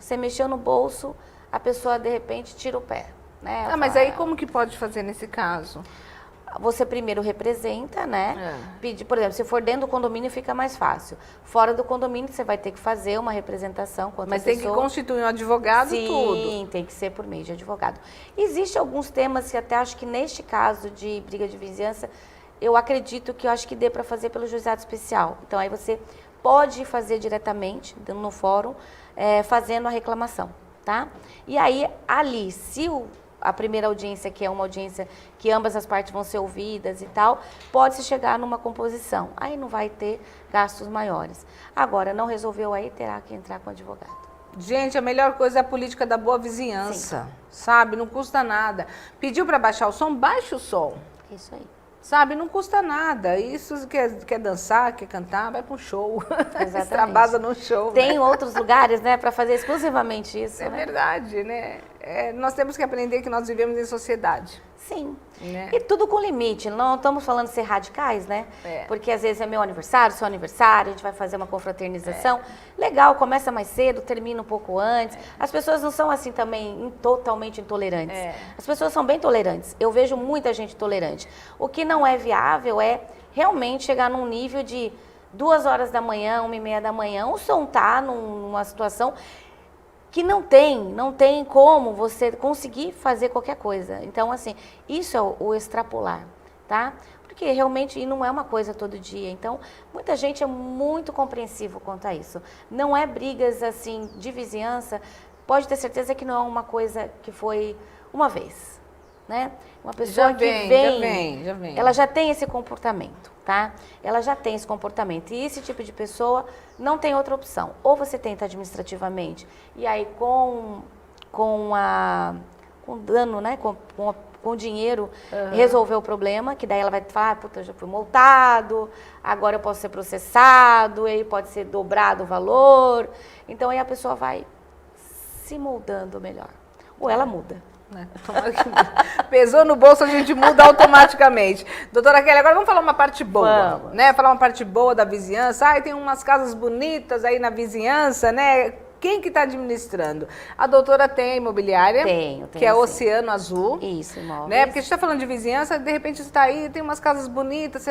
Você mexeu no bolso, a pessoa de repente tira o pé, né? Mas aí como que pode fazer nesse caso? Você primeiro representa, né? Pedir, por exemplo, se for dentro do condomínio fica mais fácil. Fora do condomínio você vai ter que fazer uma representação contra a pessoa. Mas tem que constituir um advogado e tudo. Sim, tem que ser por meio de advogado. Existem alguns temas que até acho que neste caso de briga de vizinhança, eu acredito que eu acho que dê para fazer pelo juizado especial. Então aí você pode fazer diretamente no fórum, fazendo a reclamação, tá? E aí ali, se a primeira audiência, que é uma audiência que ambas as partes vão ser ouvidas e tal, pode-se chegar numa composição. Aí não vai ter gastos maiores. Agora, não resolveu aí, terá que entrar com o advogado. Gente, a melhor coisa é a política da boa vizinhança, sabe? Não custa nada. Pediu para baixar o som, baixa o som. Isso aí. Sabe, não custa nada. Isso quer dançar, quer cantar, vai para um show. Exatamente. Extravasa no show. Tem outros lugares, né, para fazer exclusivamente isso. É verdade, né? Nós temos que aprender que nós vivemos em sociedade. Sim. Né? E tudo com limite. Não estamos falando de ser radicais, né? Porque às vezes é meu aniversário, seu aniversário, a gente vai fazer uma confraternização. Legal, começa mais cedo, termina um pouco antes. As pessoas não são assim também totalmente intolerantes. As pessoas são bem tolerantes. Eu vejo muita gente tolerante. O que não é viável é realmente chegar num nível de 2 horas da manhã, 1h30 da manhã, o som tá numa situação que não tem como você conseguir fazer qualquer coisa. Então, assim, isso é o extrapolar, tá? Porque realmente e não é uma coisa todo dia. Então, muita gente é muito compreensivo quanto a isso. Não é brigas, assim, de vizinhança. Pode ter certeza que não é uma coisa que foi uma vez. né? Uma pessoa Já que vem. ela já tem esse comportamento, tá? Ela já tem esse comportamento. E esse tipo de pessoa não tem outra opção. Ou você tenta administrativamente, e aí com dano, né? Com dinheiro, resolver o problema, que daí ela vai falar, puta, eu já fui multado, agora eu posso ser processado, aí pode ser dobrado o valor. Então aí a pessoa vai se moldando melhor. Ou ela muda. Pesou no bolso, a gente muda automaticamente. Doutora Kelly, agora vamos falar uma parte boa, né? Falar uma parte boa da vizinhança. Ai, tem umas casas bonitas aí na vizinhança, né? Quem que está administrando? A doutora tem a imobiliária, Tenho, que é sim. Oceano Azul. Isso, imóveis. Né? Porque a gente está falando de vizinhança, de repente você está aí, tem umas casas bonitas,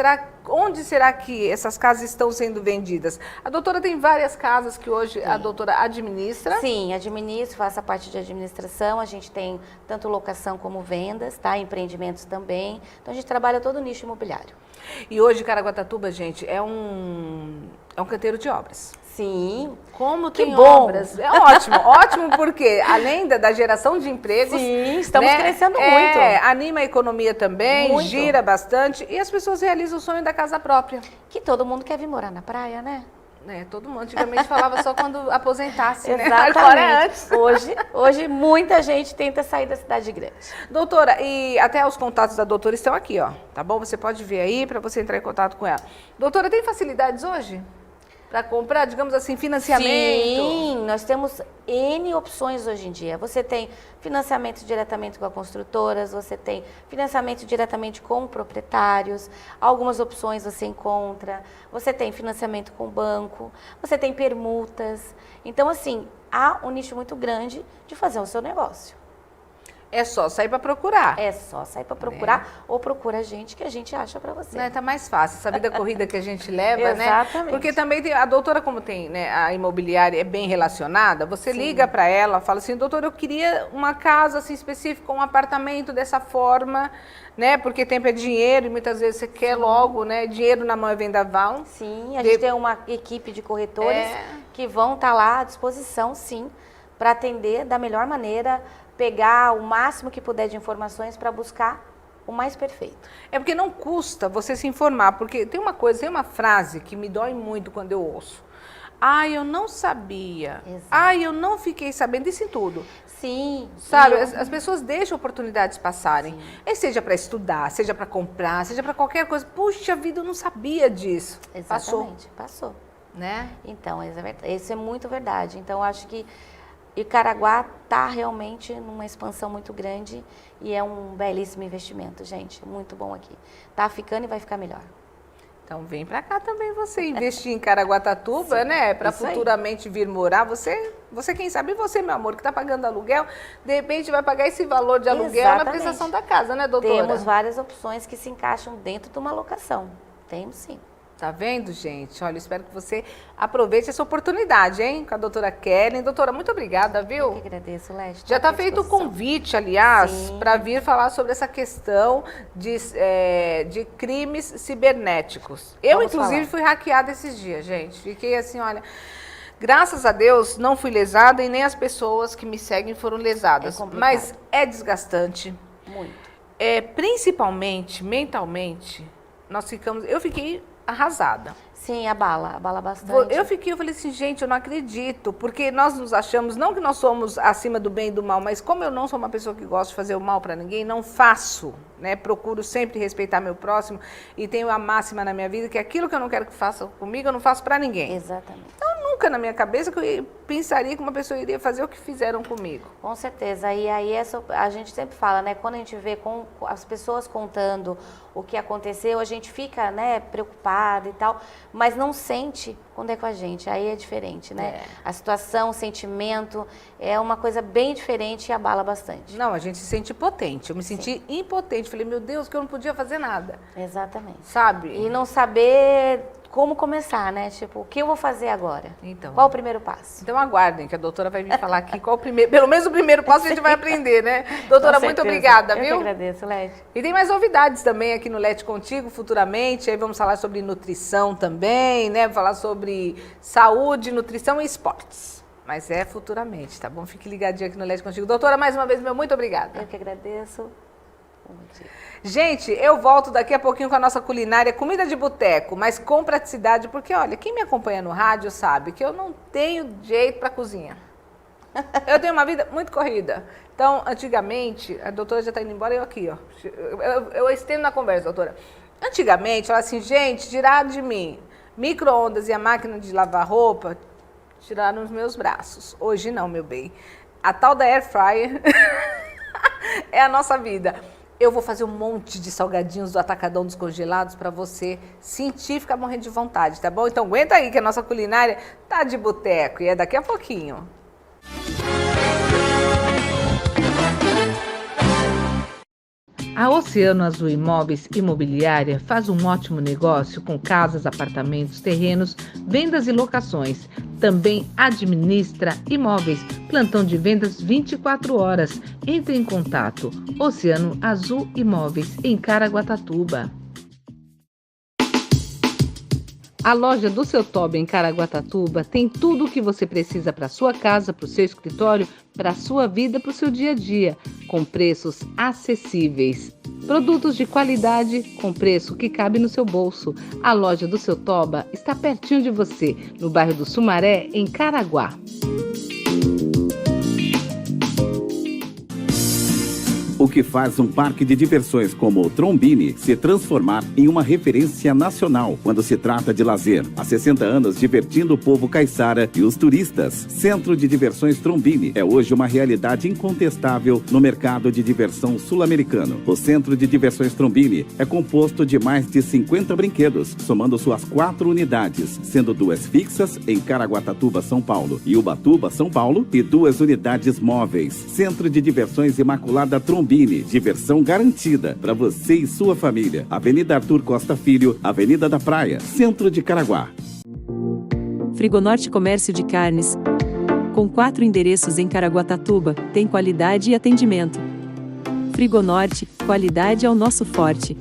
onde será que essas casas estão sendo vendidas? A doutora tem várias casas que hoje a doutora administra. Sim, administro, faço a parte de administração, a gente tem tanto locação como vendas, tá? Empreendimentos também. Então a gente trabalha todo o nicho imobiliário. E hoje Caraguatatuba, gente, é um canteiro de obras. Sim. Como Que tem bom. obras. É ótimo, ótimo porque além da geração de empregos... Sim, estamos né, crescendo muito. Anima a economia também, Muito. gira bastante e as pessoas realizam o sonho da casa própria. Que todo mundo quer vir morar na praia, né? Todo mundo antigamente falava só quando aposentasse, né? Exatamente. Agora é antes. Hoje muita gente tenta sair da cidade grande. Doutora, e até os contatos da doutora estão aqui, ó. Tá bom? Você pode ver aí para você entrar em contato com ela. Doutora, tem facilidades hoje? Para comprar, digamos assim, financiamento? Sim, nós temos N opções hoje em dia. Você tem financiamento diretamente com as construtoras, você tem financiamento diretamente com proprietários, algumas opções você encontra, você tem financiamento com banco, você tem permutas. Então, assim, há um nicho muito grande de fazer o seu negócio. É só sair para procurar. É só sair para procurar ou procura a gente que a gente acha para você. Né, tá mais fácil, essa vida corrida que a gente leva, né? Exatamente. Porque também tem, a doutora, como tem, né, a imobiliária é bem relacionada, você liga para ela, fala assim, doutora, eu queria uma casa assim específica, um apartamento dessa forma, né? Porque tempo é dinheiro e muitas vezes você quer logo, né? Dinheiro na mão é vendaval. Sim, a gente tem uma equipe de corretores que vão estar lá à disposição, sim, para atender da melhor maneira, pegar o máximo que puder de informações para buscar o mais perfeito. É porque não custa você se informar, porque tem uma frase que me dói muito quando eu ouço. Ai, eu não sabia. Exato. Ai, eu não fiquei sabendo. Isso em tudo. Sim. Sabe, as pessoas deixam oportunidades passarem. Seja para estudar, seja para comprar, seja para qualquer coisa. Puxa vida, eu não sabia disso. Exatamente, passou. Né? Então, isso é muito verdade. Então, eu acho que Caraguá está realmente numa expansão muito grande e é um belíssimo investimento, gente. Muito bom aqui. Tá ficando e vai ficar melhor. Então vem para cá também você investir em Caraguatatuba, sim, né? Para futuramente vir morar. Você, quem sabe você, meu amor, que está pagando aluguel, de repente vai pagar esse valor de aluguel na prestação da casa, né, doutora? Temos várias opções que se encaixam dentro de uma locação. Temos sim. Tá vendo, gente? Olha, espero que você aproveite essa oportunidade, hein? Com a doutora Kelly. Doutora, muito obrigada, viu? Eu que agradeço, Leste. Já está feito o convite, aliás, para vir falar sobre essa questão de crimes cibernéticos. Eu, inclusive, fui hackeada esses dias, gente. Fiquei assim, olha... Graças a Deus, não fui lesada e nem as pessoas que me seguem foram lesadas. Mas é desgastante. Muito. Principalmente, mentalmente, eu fiquei arrasada. Sim, abala bastante. Eu falei assim, gente, eu não acredito, porque nós nos achamos, não que nós somos acima do bem e do mal, mas como eu não sou uma pessoa que gosta de fazer o mal para ninguém, não faço, né? Procuro sempre respeitar meu próximo e tenho a máxima na minha vida que aquilo que eu não quero que faça comigo, eu não faço para ninguém. Exatamente. Então, nunca na minha cabeça que eu pensaria que uma pessoa iria fazer o que fizeram comigo. Com certeza. E aí a gente sempre fala, né? Quando a gente vê as pessoas contando o que aconteceu, a gente fica, né, preocupada e tal, mas não sente quando é com a gente. Aí é diferente, né? A situação, o sentimento é uma coisa bem diferente e abala bastante. Não, a gente se sente impotente. Eu me senti impotente. Falei, meu Deus, que eu não podia fazer nada. Exatamente. Sabe? E não saber como começar, né? Tipo, o que eu vou fazer agora? Então, qual o primeiro passo? Então aguardem, que a doutora vai vir falar aqui qual o primeiro... Pelo menos o primeiro passo a gente vai aprender, né? Doutora, muito obrigada, viu? Eu que agradeço, Lete. E tem mais novidades também aqui no Lete Contigo, futuramente. Aí vamos falar sobre nutrição também, né? Vamos falar sobre saúde, nutrição e esportes. Mas é futuramente, tá bom? Fique ligadinho aqui no Lete Contigo. Doutora, mais uma vez, muito obrigada. Eu que agradeço. Gente, eu volto daqui a pouquinho com a nossa culinária, comida de boteco, mas com praticidade, porque olha, quem me acompanha no rádio sabe que eu não tenho jeito para cozinha. Eu tenho uma vida muito corrida. Então, antigamente, a doutora já está indo embora, eu aqui, ó. Eu estendo na conversa, doutora. Antigamente, ela assim, gente, tiraram de mim micro-ondas e a máquina de lavar roupa, tiraram os meus braços. Hoje não, meu bem. A tal da air fryer é a nossa vida. Eu vou fazer um monte de salgadinhos do Atacadão dos Congelados para você sentir, ficar morrendo de vontade, tá bom? Então aguenta aí que a nossa culinária tá de boteco e é daqui a pouquinho. A Oceano Azul Imóveis Imobiliária faz um ótimo negócio com casas, apartamentos, terrenos, vendas e locações. Também administra imóveis, plantão de vendas 24 horas. Entre em contato. Oceano Azul Imóveis, em Caraguatatuba. A loja do Seu Toba em Caraguatatuba tem tudo o que você precisa para sua casa, para o seu escritório, para a sua vida, para o seu dia a dia, com preços acessíveis. Produtos de qualidade com preço que cabe no seu bolso. A loja do Seu Toba está pertinho de você, no bairro do Sumaré, em Caraguá. O que faz um parque de diversões como o Trombini se transformar em uma referência nacional quando se trata de lazer. Há 60 anos divertindo o povo caiçara e os turistas. Centro de Diversões Trombini é hoje uma realidade incontestável no mercado de diversão sul-americano. O Centro de Diversões Trombini é composto de mais de 50 brinquedos, somando suas 4 unidades, sendo 2 fixas em Caraguatatuba, São Paulo, e Ubatuba, São Paulo, e 2 unidades móveis. Centro de Diversões Imaculada Trombini. Diversão garantida para você e sua família. Avenida Arthur Costa Filho, Avenida da Praia, Centro de Caraguá. Frigonorte Comércio de Carnes. Com 4 endereços em Caraguatatuba, tem qualidade e atendimento. Frigonorte, qualidade é o nosso forte.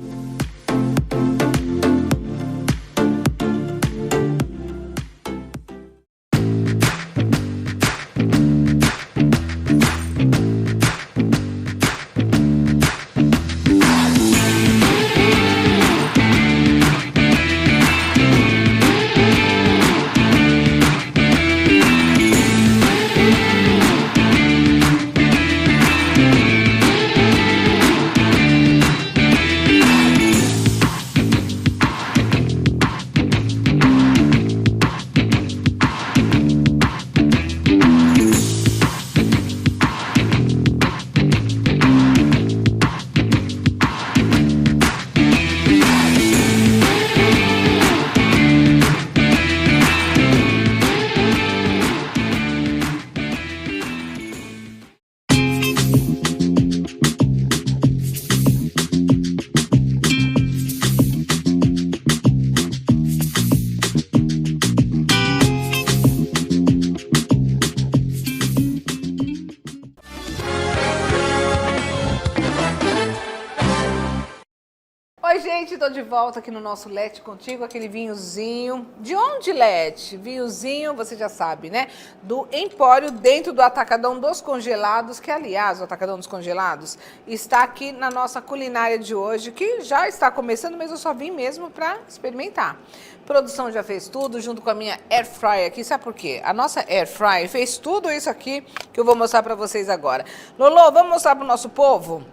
Oi, gente, tô de volta aqui no nosso Lete Contigo, aquele vinhozinho. De onde, Lete? Vinhozinho, você já sabe, né? Do Empório, dentro do Atacadão dos Congelados, que, aliás, o Atacadão dos Congelados está aqui na nossa culinária de hoje, que já está começando, mas eu só vim mesmo para experimentar. Produção já fez tudo, junto com a minha Air Fryer aqui. Sabe por quê? A nossa Air Fryer fez tudo isso aqui que eu vou mostrar para vocês agora. Lolo, vamos mostrar para o nosso povo?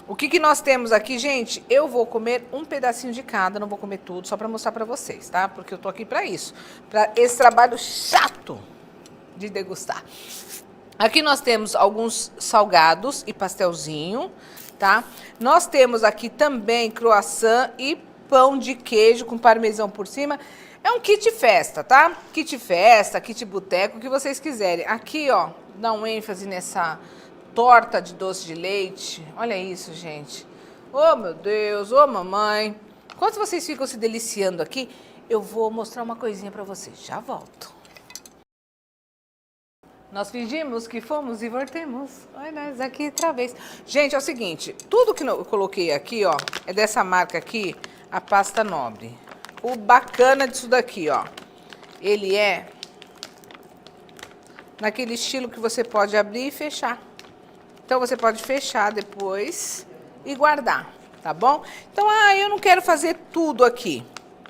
O que nós temos aqui, gente? Eu vou comer um pedacinho de cada, não vou comer tudo, só para mostrar para vocês, tá? Porque eu tô aqui para isso, para esse trabalho chato de degustar. Aqui nós temos alguns salgados e pastelzinho, tá? Nós temos aqui também croissant e pão de queijo com parmesão por cima. É um kit festa, tá? Kit festa, kit boteco, o que vocês quiserem. Aqui, ó, dá um ênfase nessa torta de doce de leite. Olha isso, gente. Oh, meu Deus, oh, mamãe. Enquanto vocês ficam se deliciando aqui, eu vou mostrar uma coisinha pra vocês. Já volto. Nós fingimos que fomos e voltemos. Olha nós aqui outra vez. Gente, é o seguinte, tudo que eu coloquei aqui, ó, é dessa marca aqui, a Pasta Nobre. O bacana disso daqui, ó, ele é naquele estilo que você pode abrir e fechar. Então, você pode fechar depois e guardar, tá bom? Então, eu não quero fazer tudo aqui.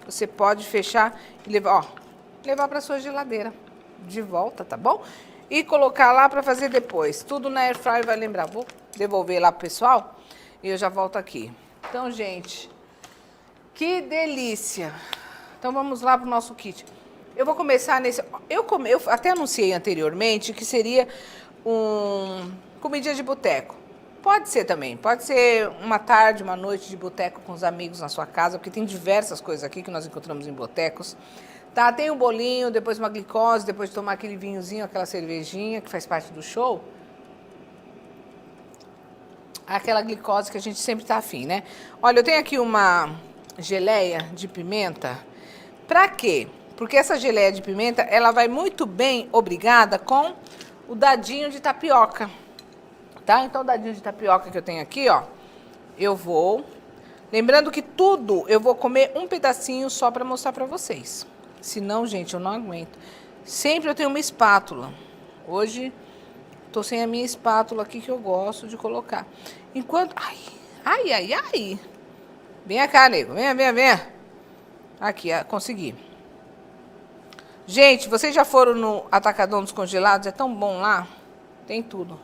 Você pode fechar e levar para sua geladeira de volta, tá bom? E colocar lá para fazer depois. Tudo na air fryer vai lembrar. Vou devolver lá pro pessoal e eu já volto aqui. Então, gente, que delícia. Então, vamos lá pro nosso kit. Eu vou começar nesse... Eu até anunciei anteriormente que seria comidinha de boteco. Pode ser também. Pode ser uma tarde, uma noite de boteco com os amigos na sua casa, porque tem diversas coisas aqui que nós encontramos em botecos. Tá, tem um bolinho, depois uma glicose, depois de tomar aquele vinhozinho, aquela cervejinha que faz parte do show. Aquela glicose que a gente sempre tá afim, né? Olha, eu tenho aqui uma geleia de pimenta. Pra quê? Porque essa geleia de pimenta, ela vai muito bem, obrigada, com o dadinho de tapioca. Tá? Então, o dadinho de tapioca que eu tenho aqui, ó, eu vou... Lembrando que tudo eu vou comer um pedacinho só pra mostrar pra vocês. Senão, gente, eu não aguento. Sempre eu tenho uma espátula. Hoje, tô sem a minha espátula aqui que eu gosto de colocar. Enquanto... Ai. Vem cá, nego. Vem. Aqui, consegui. Gente, vocês já foram no Atacadão dos Congelados? É tão bom lá. Tem tudo.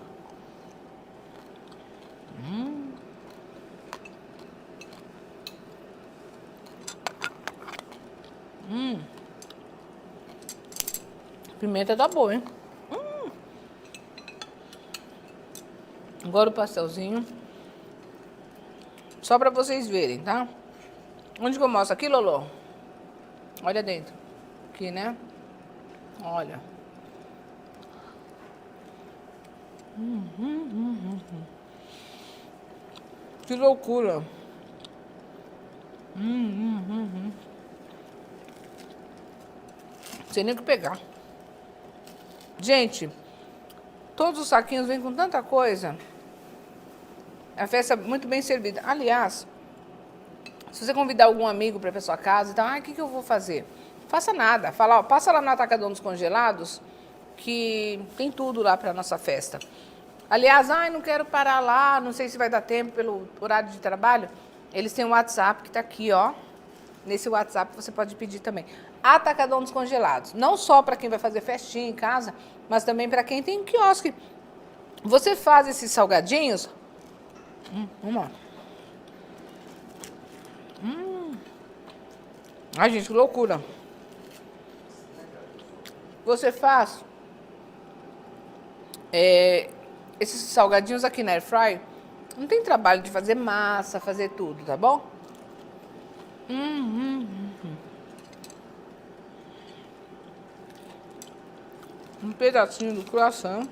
Pimenta tá boa, hein? Agora o pastelzinho. Só pra vocês verem, tá? Onde que eu mostro? Aqui, Lolo? Olha dentro. Aqui, né? Olha. Que loucura. Não sei nem o que pegar. Gente, todos os saquinhos vêm com tanta coisa. A festa é muito bem servida. Aliás, se você convidar algum amigo para ir para sua casa, então, o que eu vou fazer? Faça nada. Fala, ó, passa lá no Atacadão dos Congelados, que tem tudo lá para nossa festa. Aliás, não quero parar lá, não sei se vai dar tempo pelo horário de trabalho. Eles têm um WhatsApp que está aqui, ó. Nesse WhatsApp você pode pedir também. Atacadão dos Congelados. Não só para quem vai fazer festinha em casa, mas também para quem tem um quiosque. Você faz esses salgadinhos. Vamos lá. Ai, gente, que loucura. Você faz esses salgadinhos aqui na air fry. Não tem trabalho de fazer massa, fazer tudo, tá bom? Um pedacinho do croissant.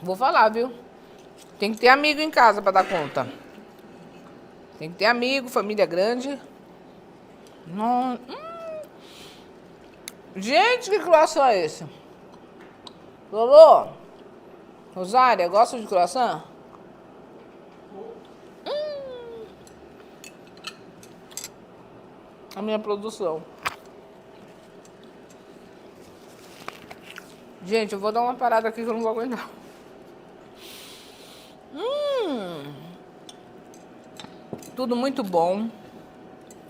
Vou falar, viu? Tem que ter amigo em casa para dar conta. Tem que ter amigo, família grande. Gente, que croissant é esse? Lolo? Rosária, gosta de croissant? A minha produção. Gente, eu vou dar uma parada aqui que eu não vou aguentar. Tudo muito bom.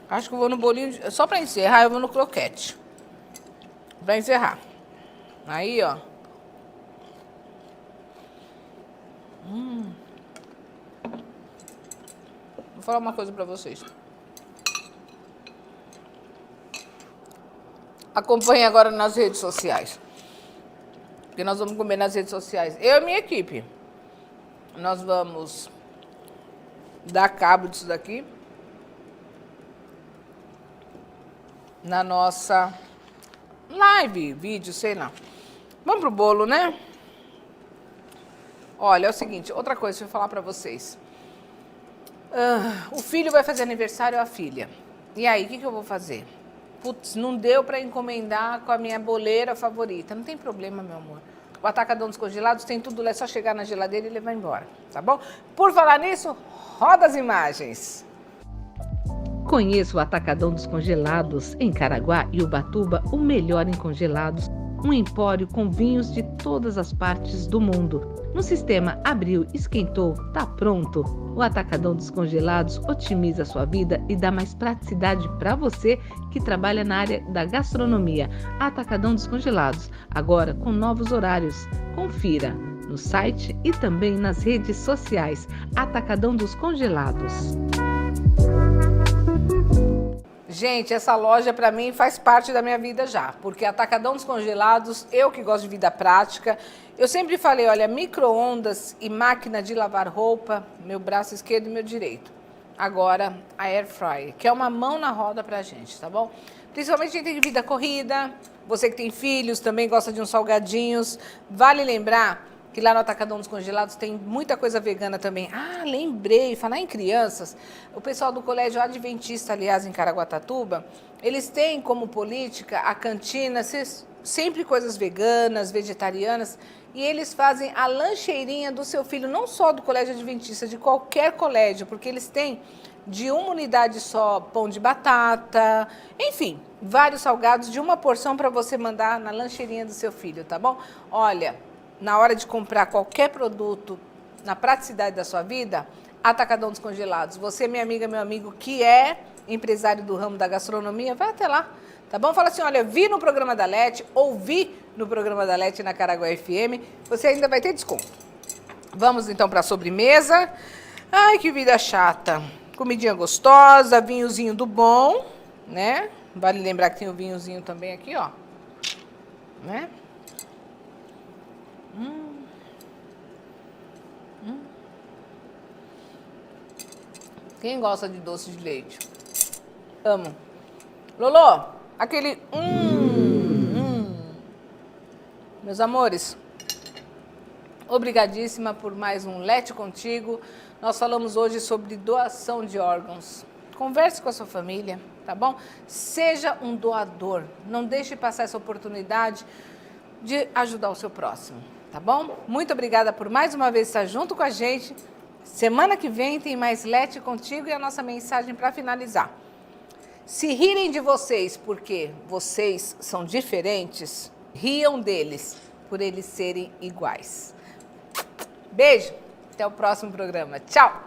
Acho que eu vou no bolinho. Só pra encerrar, eu vou no croquete. Pra encerrar. Aí, ó. Vou falar uma coisa pra vocês. Acompanhe agora nas redes sociais. Porque nós vamos comer nas redes sociais. Eu e minha equipe. Nós vamos dar cabo disso daqui na nossa live, vídeo, sei lá. Vamos pro bolo, né? Olha, é o seguinte, outra coisa que eu vou falar pra vocês. O filho vai fazer aniversário, a filha. E aí, o que eu vou fazer? Putz, não deu pra encomendar com a minha boleira favorita. Não tem problema, meu amor. O Atacadão dos Congelados tem tudo lá, é só chegar na geladeira e levar embora, tá bom? Por falar nisso, roda as imagens. Conheça o Atacadão dos Congelados em Caraguá e Ubatuba, o melhor em congelados, um empório com vinhos de todas as partes do mundo. No sistema Abriu, Esquentou, tá pronto. O Atacadão dos Congelados otimiza a sua vida e dá mais praticidade para você que trabalha na área da gastronomia. Atacadão dos Congelados, agora com novos horários. Confira no site e também nas redes sociais. Atacadão dos Congelados. Gente, essa loja para mim faz parte da minha vida já, porque Atacadão dos Congelados, eu que gosto de vida prática, eu sempre falei, olha, micro-ondas e máquina de lavar roupa, meu braço esquerdo e meu direito. Agora, a Air Fryer, que é uma mão na roda pra gente, tá bom? Principalmente quem tem vida corrida, você que tem filhos, também gosta de uns salgadinhos. Vale lembrar que lá no Atacadão dos Congelados tem muita coisa vegana também. Ah, lembrei, falar em crianças, o pessoal do Colégio Adventista, aliás, em Caraguatatuba, eles têm como política a cantina ser sempre coisas veganas, vegetarianas, e eles fazem a lancheirinha do seu filho, não só do Colégio Adventista, de qualquer colégio, porque eles têm de uma unidade só pão de batata, enfim, vários salgados de uma porção para você mandar na lancheirinha do seu filho, tá bom? Olha, na hora de comprar qualquer produto na praticidade da sua vida, Atacadão dos Congelados. Você, minha amiga, meu amigo, que é empresário do ramo da gastronomia, vai até lá, tá bom? Fala assim, olha, vi no programa da Lete, ouvi no programa da Lete na Caraguá FM, você ainda vai ter desconto. Vamos então para a sobremesa. Ai, que vida chata. Comidinha gostosa, vinhozinho do bom, né? Vale lembrar que tem o vinhozinho também aqui, ó. Né? Quem gosta de doce de leite? Amo. Lolo, aquele... Meus amores, obrigadíssima por mais um Lete Contigo. Nós falamos hoje sobre doação de órgãos. Converse com a sua família, tá bom? Seja um doador. Não deixe passar essa oportunidade de ajudar o seu próximo, tá bom? Muito obrigada por mais uma vez estar junto com a gente. Semana que vem tem mais Lete Contigo e a nossa mensagem para finalizar. Se rirem de vocês porque vocês são diferentes, riam deles por eles serem iguais. Beijo, até o próximo programa. Tchau!